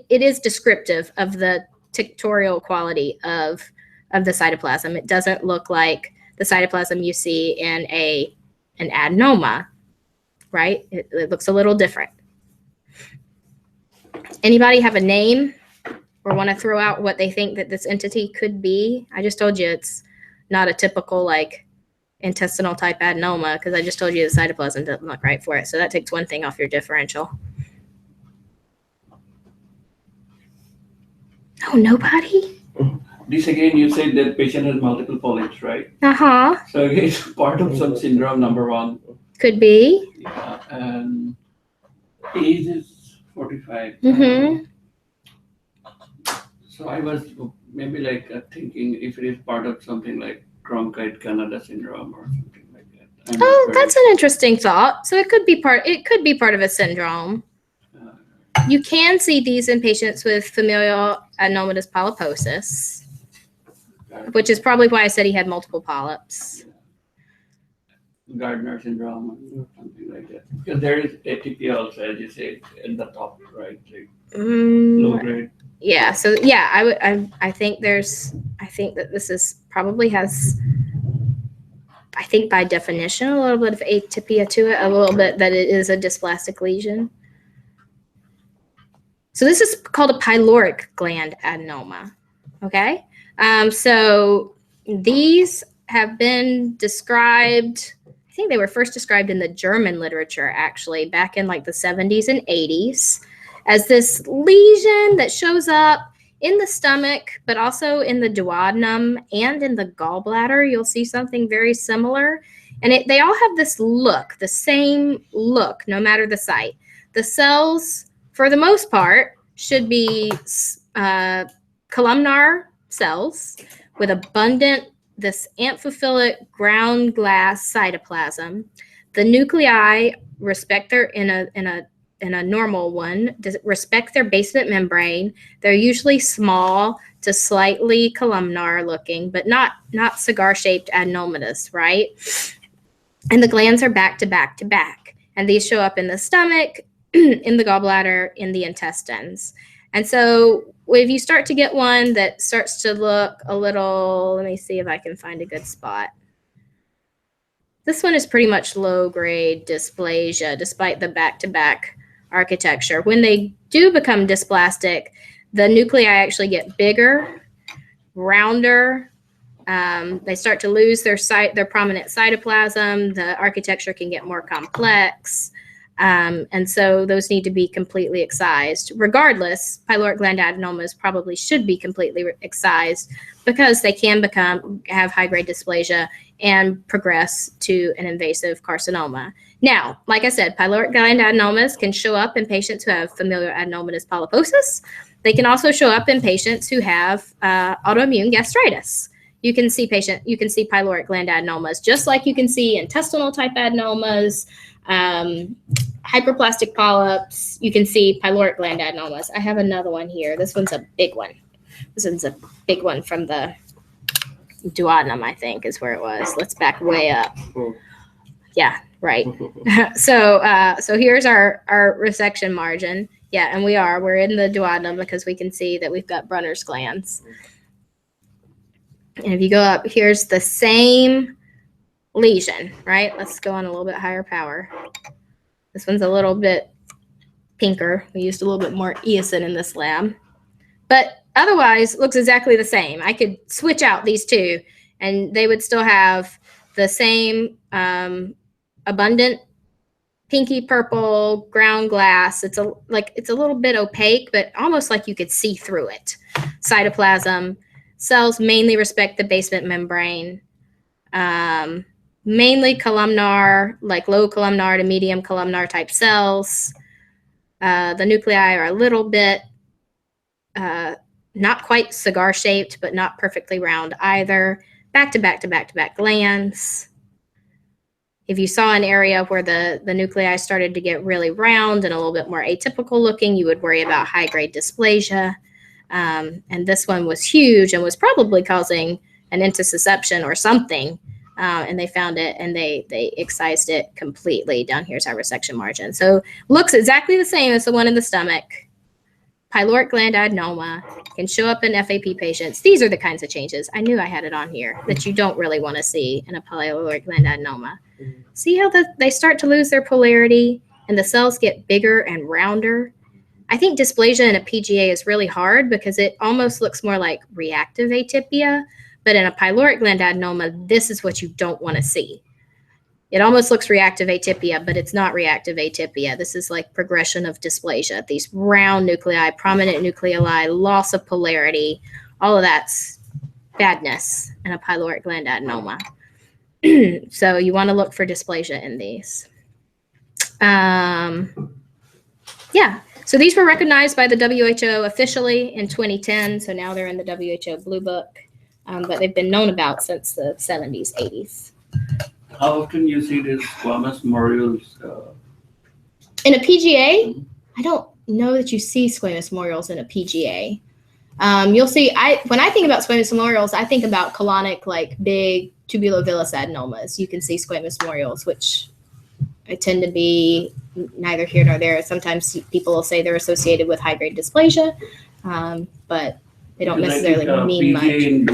is descriptive of the tinctorial quality of the cytoplasm. It doesn't look like the cytoplasm you see in an adenoma, right? It looks a little different. Anybody have a name or want to throw out what they think that this entity could be? I just told you it's not a typical like intestinal type adenoma because I just told you the cytoplasm doesn't look right for it. So that takes one thing off your differential. Oh, nobody? This again, you said that patient has multiple polyps, right? Uh-huh. So it's part of some syndrome, number one. Could be. Yeah, and age is 45. Mm-hmm. So I was maybe like thinking if it is part of something like Cronkite-Canada syndrome or something like that. Oh, that's an interesting thought. So it could be part of a syndrome. You can see these in patients with familial adenomatous polyposis, which is probably why I said he had multiple polyps. Gardner syndrome or something like that. Because there is ATP also, as you say, at the top, right? Like low grade. Yeah. So yeah, I think that this is probably has, I think by definition, a little bit of atypia to it, a little bit that it is a dysplastic lesion. So this is called a pyloric gland adenoma. Okay. So these have been described, I think they were first described in the German literature, actually, back in like the 70s and 80s, as this lesion that shows up in the stomach, but also in the duodenum and in the gallbladder. You'll see something very similar. And they all have this look, the same look, no matter the site. The cells, for the most part, should be columnar cells with abundant this amphiphilic ground glass cytoplasm. The nuclei respect their in a normal one respect their basement membrane. They're usually small to slightly columnar looking, but not cigar-shaped adenomatous, right? And the glands are back to back to back. And these show up in the stomach, in the gallbladder, in the intestines. And so if you start to get one that starts to look a little, let me see if I can find a good spot. This one is pretty much low-grade dysplasia, despite the back-to-back architecture. When they do become dysplastic, the nuclei actually get bigger, rounder. They start to lose their prominent cytoplasm. The architecture can get more complex. And so those need to be completely excised. Regardless, pyloric gland adenomas probably should be completely excised because they can have high-grade dysplasia and progress to an invasive carcinoma. Now, like I said, pyloric gland adenomas can show up in patients who have familial adenomatous polyposis. They can also show up in patients who have autoimmune gastritis. You can see pyloric gland adenomas, just like you can see intestinal type adenomas, hyperplastic polyps. You can see pyloric gland adenomas. I have another one here. This one's a big one. This one's a big one from the duodenum, I think, is where it was. Let's back way up. Yeah, right. So here's our resection margin. Yeah, and we're in the duodenum because we can see that we've got Brunner's glands. And if you go up, here's the same lesion, right? Let's go on a little bit higher power. This one's a little bit pinker. We used a little bit more eosin in this lab. But otherwise, looks exactly the same. I could switch out these two, and they would still have the same abundant pinky purple ground glass. It's a little bit opaque, but almost like you could see through it. Cytoplasm. Cells mainly respect the basement membrane. Mainly columnar, like low columnar to medium columnar type cells. The nuclei are a little bit not quite cigar shaped, but not perfectly round either. Back to back to back to back glands. If you saw an area where the nuclei started to get really round and a little bit more atypical looking, you would worry about high-grade dysplasia. And this one was huge and was probably causing an intussusception or something. And they found it and they excised it completely. Down here's our resection margin. So looks exactly the same as the one in the stomach. Pyloric gland adenoma can show up in FAP patients. These are the kinds of changes, I knew I had it on here, that you don't really want to see in a pyloric gland adenoma. See how they start to lose their polarity and the cells get bigger and rounder? I think dysplasia in a PGA is really hard because it almost looks more like reactive atypia. But in a pyloric gland adenoma, this is what you don't want to see. It almost looks reactive atypia, but it's not reactive atypia. This is like progression of dysplasia. These round nuclei, prominent nucleoli, loss of polarity, all of that's badness in a pyloric gland adenoma. So you want to look for dysplasia in these. Yeah, so these were recognized by the WHO officially in 2010. So now they're in the WHO Blue Book, but they've been known about since the 70s, 80s. How often you see these squamous morels? In a PGA, I don't know that you see squamous morels in a PGA. You'll see, when I think about squamous morels, I think about colonic, like big tubulovillous adenomas. You can see squamous morels, which I tend to be neither here nor there. Sometimes people will say they're associated with high-grade dysplasia, but they don't necessarily mean much. In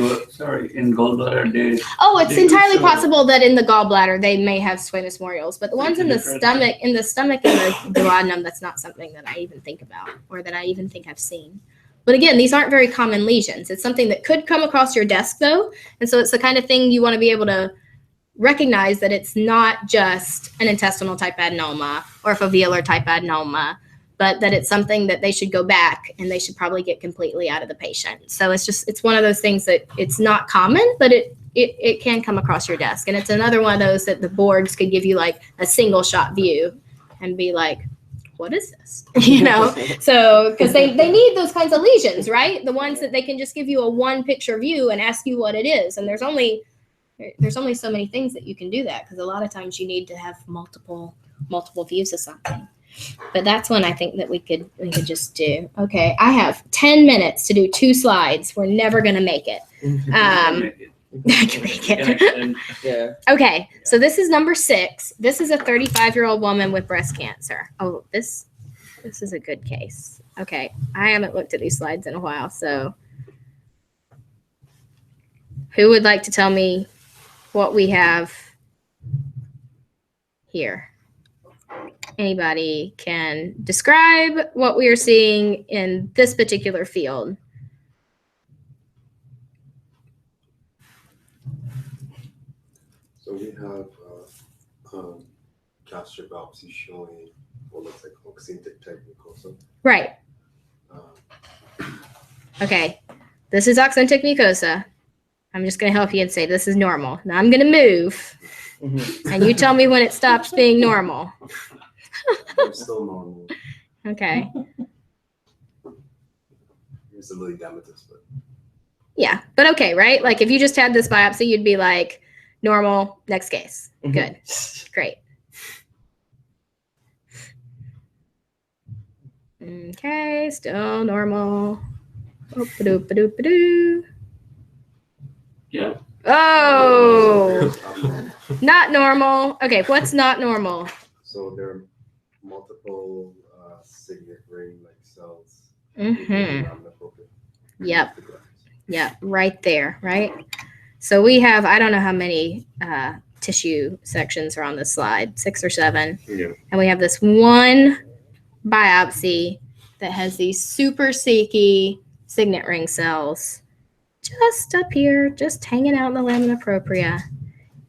gallbladder, it's entirely possible that in the gallbladder they may have squamous morels, but the ones in the stomach and the duodenum, that's not something that I even think about or that I even think I've seen. But again, these aren't very common lesions. It's something that could come across your desk though, and so it's the kind of thing you want to be able to recognize that it's not just an intestinal type adenoma or a foveolar type adenoma, but that it's something that they should go back and they should probably get completely out of the patient. So it's one of those things that it's not common, but it can come across your desk. And it's another one of those that the boards could give you like a single shot view and be like, what is this? So because they need those kinds of lesions, right? The ones that they can just give you a one picture view and ask you what it is. And there's only so many things that you can do that, because a lot of times you need to have multiple views of something. But that's one I think that we could just do. Okay, I have 10 minutes to do 2 slides. We're never gonna make it. I can make it. Yeah. Okay, so this is number 6. This is a 35-year-old woman with breast cancer. Oh, this is a good case. Okay, I haven't looked at these slides in a while, so who would like to tell me what we have here? Anybody can describe what we are seeing in this particular field. So we have gastric biopsy showing what looks like oxyntic type mucosa. Right. Okay. This is oxyntic mucosa. I'm just going to help you and say this is normal. Now I'm going to move, and you tell me when it stops being normal. It's still normal. Okay. It's a little edematous, but Yeah, but okay, right? Like if you just had this biopsy, you'd be like, normal, next case. Good. Great. Okay, still normal. Ba-doop-ba-doop-ba-doo. Yeah. Oh, not normal. Okay, what's not normal? so there are multiple signet ring-like cells. Mm-hmm. Yep. Yep, right there, right? So we have, I don't know how many tissue sections are on this slide, 6 or 7. Yeah. And we have this one biopsy that has these super seeky signet ring cells just up here, just hanging out in the lamina propria.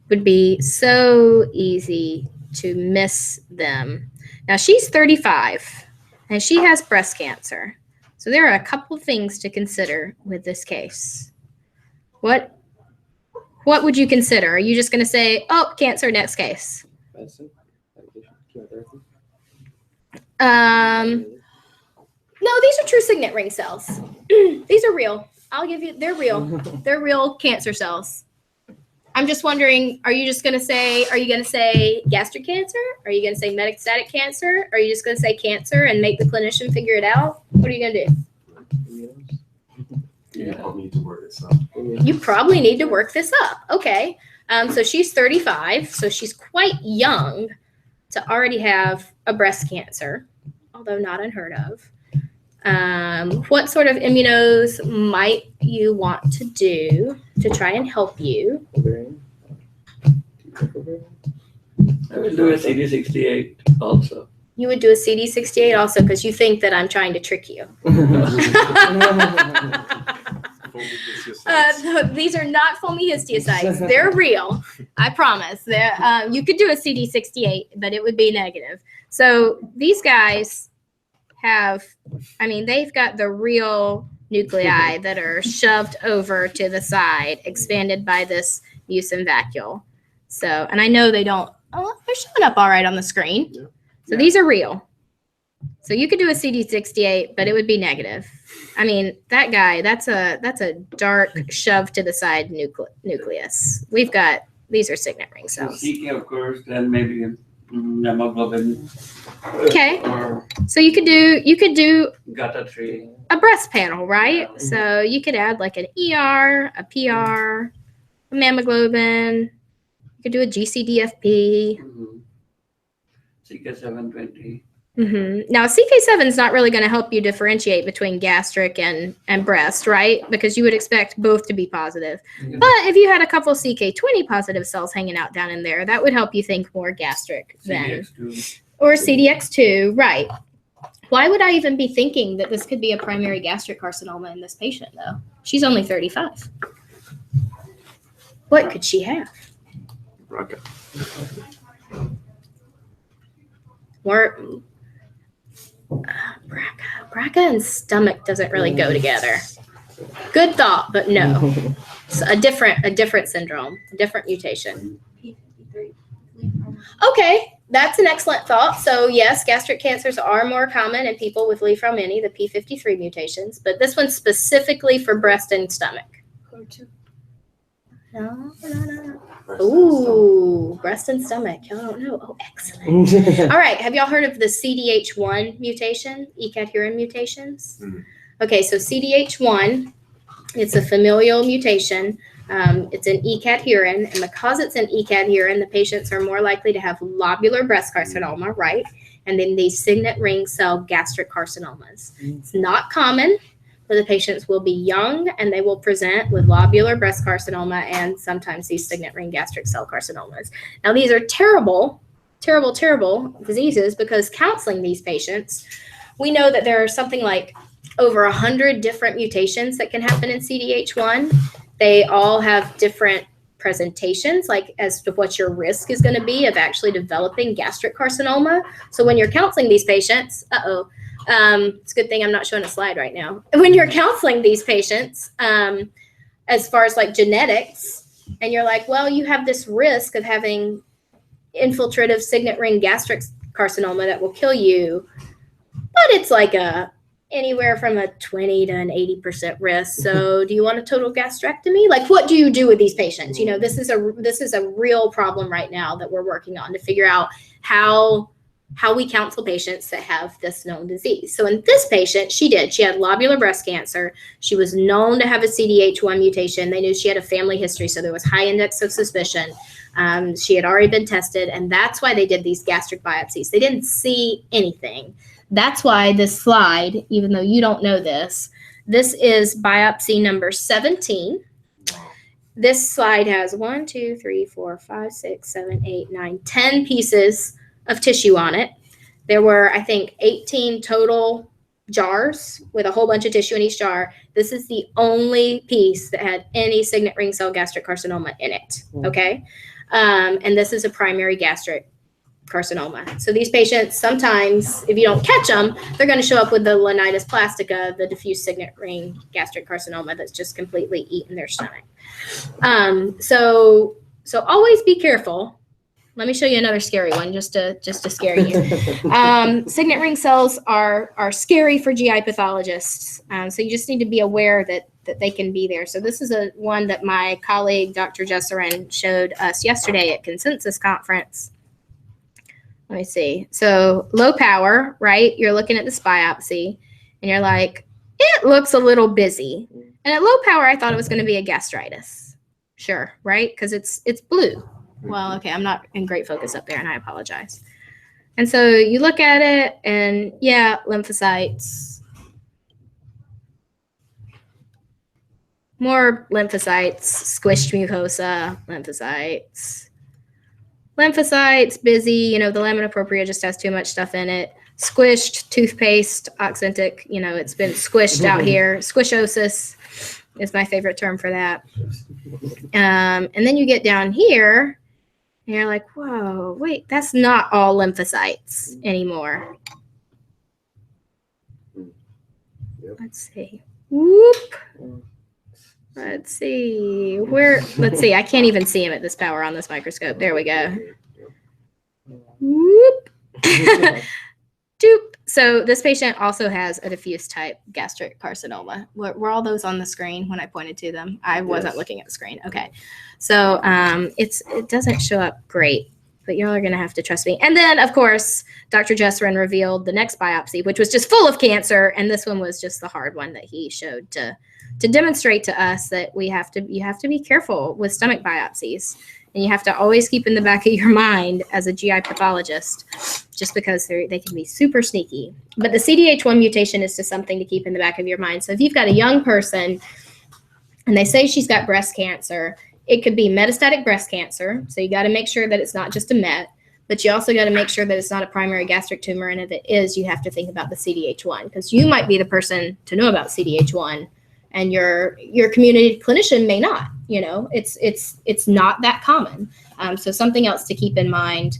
Would be so easy to miss them. Now she's 35 and she has breast cancer. So there are a couple things to consider with this case. What would you consider? Are you just going to say, oh, cancer, next case? Medicine, medication, chemotherapy. No, these are true signet ring cells. These are real. I'll give you, they're real. They're real cancer cells. I'm just wondering, are you going to say gastric cancer? Are you going to say metastatic cancer? Are you just going to say cancer and make the clinician figure it out? What are you going to do? You probably need to work this up. You probably need to work this up. Okay. So she's 35, so she's quite young to already have a breast cancer, although not unheard of. What sort of immunos might you want to do to try and help you? Ovarian. I will do a CD68 also. You would do a CD68 also because you think that I'm trying to trick you. These are not foamy histiocytes. They're real. I promise. You could do a CD68, but it would be negative. So these guys they've got the real nuclei that are shoved over to the side, expanded by this mucin vacuole. So, and I know they don't, they're showing up all right on the screen. Yeah. So these are real. So you could do a CD68, but it would be negative. I mean, that guy, that's a dark shove to the side nucleus. These are signet ring So cells. CK, of course, then maybe hemoglobin. Okay. Or So you could do GATA3. a breast panel, right? Yeah. So you could add like an ER, a PR, a mammoglobin. You could do a GCDFP. CK720. Now, CK7 is not really going to help you differentiate between gastric and breast, right? Because you would expect both to be positive. But if you had a couple CK20 positive cells hanging out down in there, that would help you think more gastric then. CDX2. Or CDX2, right. Why would I even be thinking that this could be a primary gastric carcinoma in this patient, though? She's only 35. What could she have? BRCA. BRCA and stomach doesn't really go together. Good thought, but no. It's a different syndrome, a different mutation. Okay, that's an excellent thought. So yes, gastric cancers are more common in people with Li-Fraumeni, the P53 mutations, but this one's specifically for breast and stomach. No. Ooh, breast and stomach. Y'all don't know. Oh, excellent. All right. Have y'all heard of the CDH1 mutation, ECAD-Huron mutations? Okay, so CDH1, it's a familial mutation. It's an ECAD-Huron, and because it's an ECAD-Huron, the patients are more likely to have lobular breast carcinoma, right? And then these signet ring cell gastric carcinomas. It's not common, but the patients will be young and they will present with lobular breast carcinoma and sometimes these signet ring gastric cell carcinomas. Now, these are terrible, terrible, terrible diseases because counseling these patients, we know that there are something like over 100 different mutations that can happen in CDH1. They all have different presentations, like as to what your risk is going to be of actually developing gastric carcinoma. So when you're counseling these patients, it's a good thing I'm not showing a slide right now. When you're counseling these patients, as far as like genetics, and you're like, well, you have this risk of having infiltrative signet ring gastric carcinoma that will kill you, but it's like anywhere from a 20 to an 80% risk. So do you want a total gastrectomy? Like, what do you do with these patients? You know, this is a real problem right now that we're working on to figure out how we counsel patients that have this known disease. So in this patient, she had lobular breast cancer. She was known to have a CDH1 mutation. They knew she had a family history, so there was high index of suspicion. She had already been tested, and that's why they did these gastric biopsies. They didn't see anything. That's why this slide, even though you don't know this is biopsy number 17. This slide has 1, 2, 3, 4, 5, 6, 7, 8, 9, 10 pieces of tissue on it. There were, I think, 18 total jars with a whole bunch of tissue in each jar. This is the only piece that had any signet ring cell gastric carcinoma in it, okay? And this is a primary gastric carcinoma. So these patients, sometimes, if you don't catch them, they're going to show up with the linitis plastica, the diffuse signet ring gastric carcinoma that's just completely eaten their stomach. So always be careful. Let me show you another scary one, just to scare you. Signet ring cells are scary for GI pathologists. So you just need to be aware that they can be there. So this is one that my colleague, Dr. Jesserin, showed us yesterday at Consensus Conference. Let me see. So low power, right? You're looking at this biopsy and you're like, it looks a little busy. And at low power, I thought it was going to be a gastritis. Sure, right? Because it's blue. Well, okay, I'm not in great focus up there and I apologize. And so you look at it and yeah, lymphocytes. More lymphocytes, squished mucosa, lymphocytes. Lymphocytes, busy, you know, the lamina propria just has too much stuff in it. Squished, toothpaste, oxyntic, you know, it's been squished out here. Squishosis is my favorite term for that. And then you get down here and you're like, whoa, wait, that's not all lymphocytes anymore. Let's see. Whoop. Let's see. Let's see. I can't even see him at this power on this microscope. There we go. Whoop. Doop. So this patient also has a diffuse type gastric carcinoma. Were all those on the screen when I pointed to them? I wasn't looking at the screen. Okay. So it doesn't show up great, but y'all are going to have to trust me. And then, of course, Dr. Jesserin revealed the next biopsy, which was just full of cancer. And this one was just the hard one that he showed to demonstrate to us that you have to be careful with stomach biopsies. And you have to always keep in the back of your mind as a GI pathologist, just because they can be super sneaky. But the CDH1 mutation is just something to keep in the back of your mind. So if you've got a young person and they say she's got breast cancer, it could be metastatic breast cancer. So you got to make sure that it's not just a MET, but you also got to make sure that it's not a primary gastric tumor. And if it is, you have to think about the CDH1, because you might be the person to know about CDH1 and your community clinician may not. You know, it's not that common. So something else to keep in mind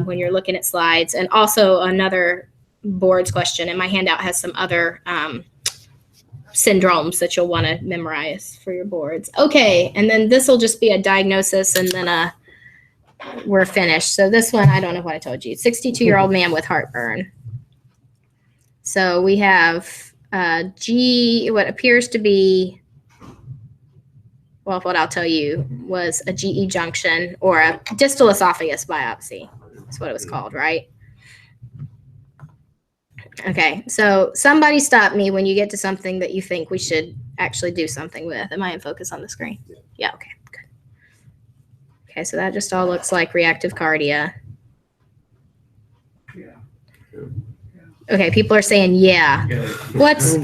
when you're looking at slides. And also another boards question, and my handout has some other syndromes that you'll want to memorize for your boards. Okay, and then this will just be a diagnosis and then we're finished. So this one, I don't know what I told you. 62-year-old man with heartburn. So we have what appears to be, well, what I'll tell you was a GE junction or a distal esophagus biopsy. That's what it was called, right? Okay, so somebody stop me when you get to something that you think we should actually do something with. Am I in focus on the screen? Yeah, okay, good. Okay, so that just all looks like reactive cardia. Yeah. Okay, people are saying, yeah. What's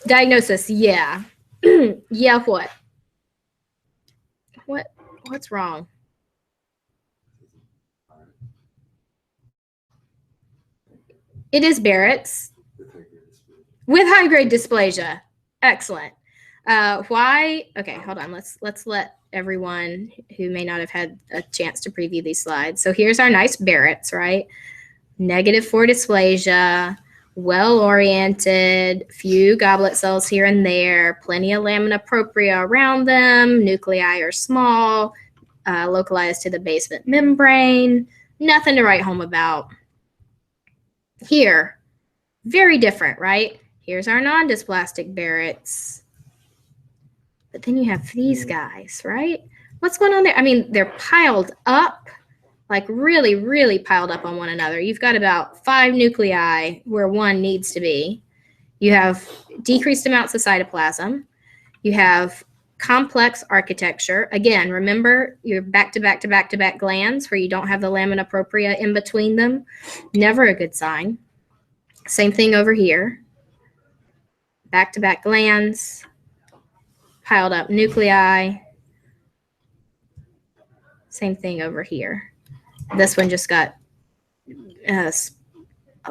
diagnosis? Yeah. Yeah, what? What's wrong? It is Barrett's with high-grade dysplasia. Excellent. Why? Okay, hold on. Let's let everyone who may not have had a chance to preview these slides. So here's our nice Barrett's, right? -4 dysplasia, well-oriented, few goblet cells here and there, plenty of lamina propria around them, nuclei are small, localized to the basement membrane, nothing to write home about. Here, very different, right? Here's our non-dysplastic Barrett's. But then you have these guys, right? What's going on there? I mean, they're piled up, like really, really piled up on one another. You've got about 5 nuclei where one needs to be. You have decreased amounts of cytoplasm. You have complex architecture. Again, remember you're back-to-back glands where you don't have the lamina propria in between them. Never a good sign. Same thing over here. Back-to-back glands, piled up nuclei. Same thing over here. This one just got a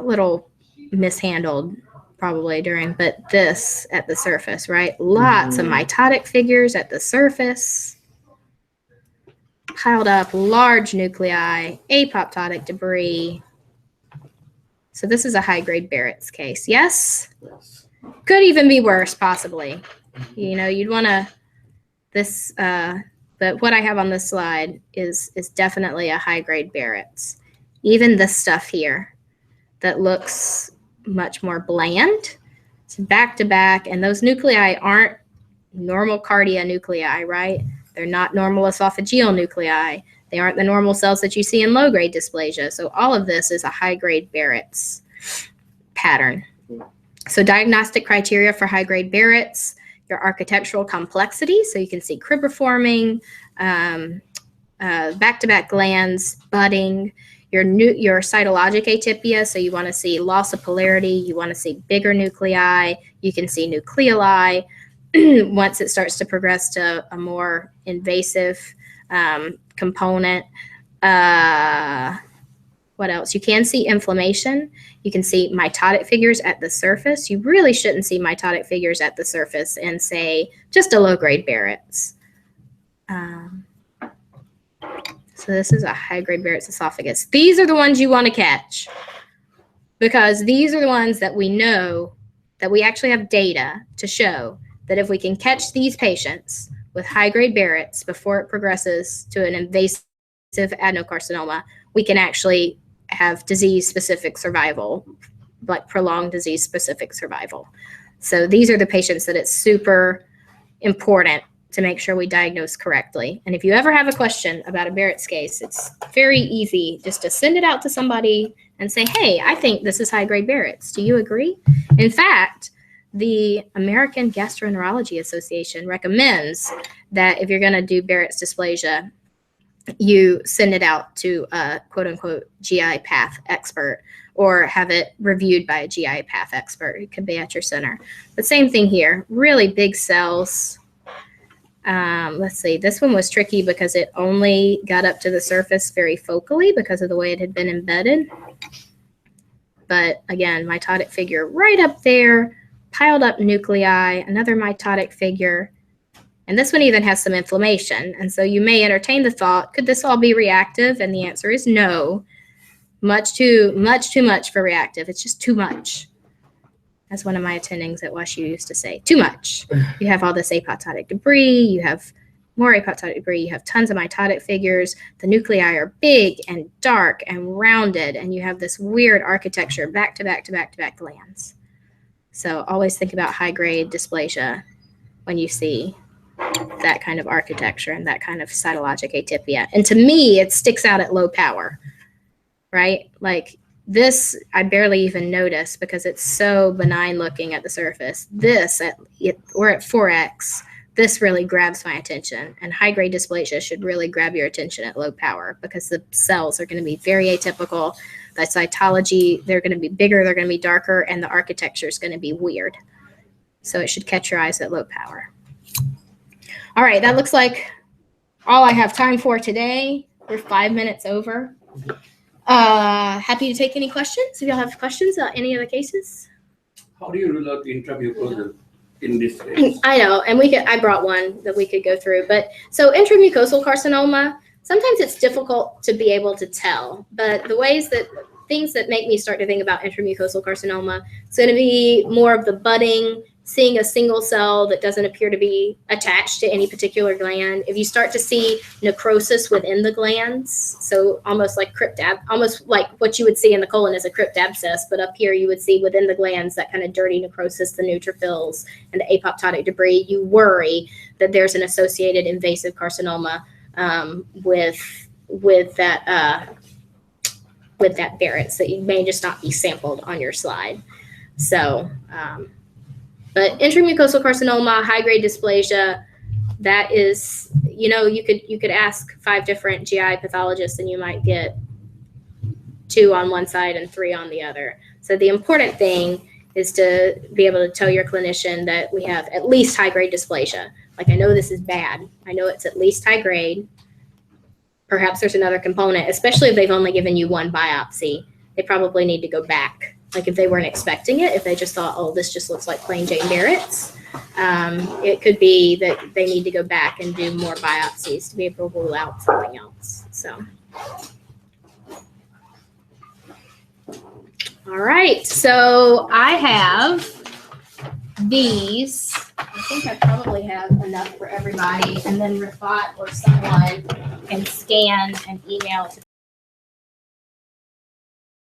little mishandled probably during, but this at the surface, right? Lots of mitotic figures at the surface. Piled up large nuclei, apoptotic debris. So this is a high-grade Barrett's case. Yes? Yes. Could even be worse, possibly. You know, you'd want to, this, but what I have on this slide is definitely a high-grade Barrett's. Even this stuff here that looks much more bland. It's back-to-back, and those nuclei aren't normal cardia nuclei, right? They're not normal esophageal nuclei. They aren't the normal cells that you see in low-grade dysplasia. So all of this is a high-grade Barrett's pattern. So diagnostic criteria for high-grade Barrett's, your architectural complexity, so you can see cribriforming, back-to-back glands, budding, your cytologic atypia, so you want to see loss of polarity, you want to see bigger nuclei, you can see nucleoli. Once it starts to progress to a more invasive component. What else? You can see inflammation. You can see mitotic figures at the surface. You really shouldn't see mitotic figures at the surface and say just a low-grade Barrett's. So this is a high-grade Barrett's esophagus. These are the ones you want to catch because these are the ones that we know that we actually have data to show that if we can catch these patients with high-grade Barrett's before it progresses to an invasive adenocarcinoma, we can actually have disease-specific survival, like prolonged disease-specific survival. So these are the patients that it's super important to make sure we diagnose correctly. And if you ever have a question about a Barrett's case, it's very easy just to send it out to somebody and say, hey, I think this is high-grade Barrett's. Do you agree? In fact, the American Gastroenterology Association recommends that if you're going to do Barrett's dysplasia, you send it out to a quote-unquote GIPATH expert or have it reviewed by a GIPATH expert. It could be at your center. The same thing here, really big cells. Let's see, this one was tricky because it only got up to the surface very focally because of the way it had been embedded. But again, mitotic figure right up there, piled up nuclei, another mitotic figure. And this one even has some inflammation. And so you may entertain the thought, could this all be reactive? And the answer is no. Much too much for reactive. It's just too much. As one of my attendings at WashU used to say, too much. You have all this apoptotic debris. You have more apoptotic debris, you have tons of mitotic figures. The nuclei are big and dark and rounded, and you have this weird architecture back to back to back to back glands. So always think about high-grade dysplasia when you see that kind of architecture and that kind of cytologic atypia. And to me, it sticks out at low power, right? Like this, I barely even notice because it's so benign looking at the surface. This, we're at 4x. This really grabs my attention, and high-grade dysplasia should really grab your attention at low power because the cells are going to be very atypical. The cytology, they're going to be bigger, they're going to be darker, and the architecture is going to be weird. So it should catch your eyes at low power. All right, that looks like all I have time for today. We're 5 minutes over. Happy to take any questions. If y'all have questions about any of the cases. How do you rule out intramucosal in this case? I know, and I brought one that we could go through. But so intramucosal carcinoma, sometimes it's difficult to be able to tell. But the things that make me start to think about intramucosal carcinoma, it's going to be more of the budding, seeing a single cell that doesn't appear to be attached to any particular gland. If you start to see necrosis within the glands, so almost like almost like what you would see in the colon as a crypt abscess, but up here you would see within the glands that kind of dirty necrosis, the neutrophils and the apoptotic debris, you worry that there's an associated invasive carcinoma with that Barrett, so you may just not be sampled on your slide. So, but intramucosal carcinoma, high-grade dysplasia, that is, you could ask 5 different GI pathologists and you might get 2 on one side and 3 on the other. So the important thing is to be able to tell your clinician that we have at least high-grade dysplasia. Like, I know this is bad. I know it's at least high-grade. Perhaps there's another component, especially if they've only given you 1 biopsy. They probably need to go back. Like if they weren't expecting it, if they just thought, oh, this just looks like plain Jane Barrett's, it could be that they need to go back and do more biopsies to be able to rule out something else. So, all right. So I have these. I think I probably have enough for everybody, and then Rafat or someone can scan and email to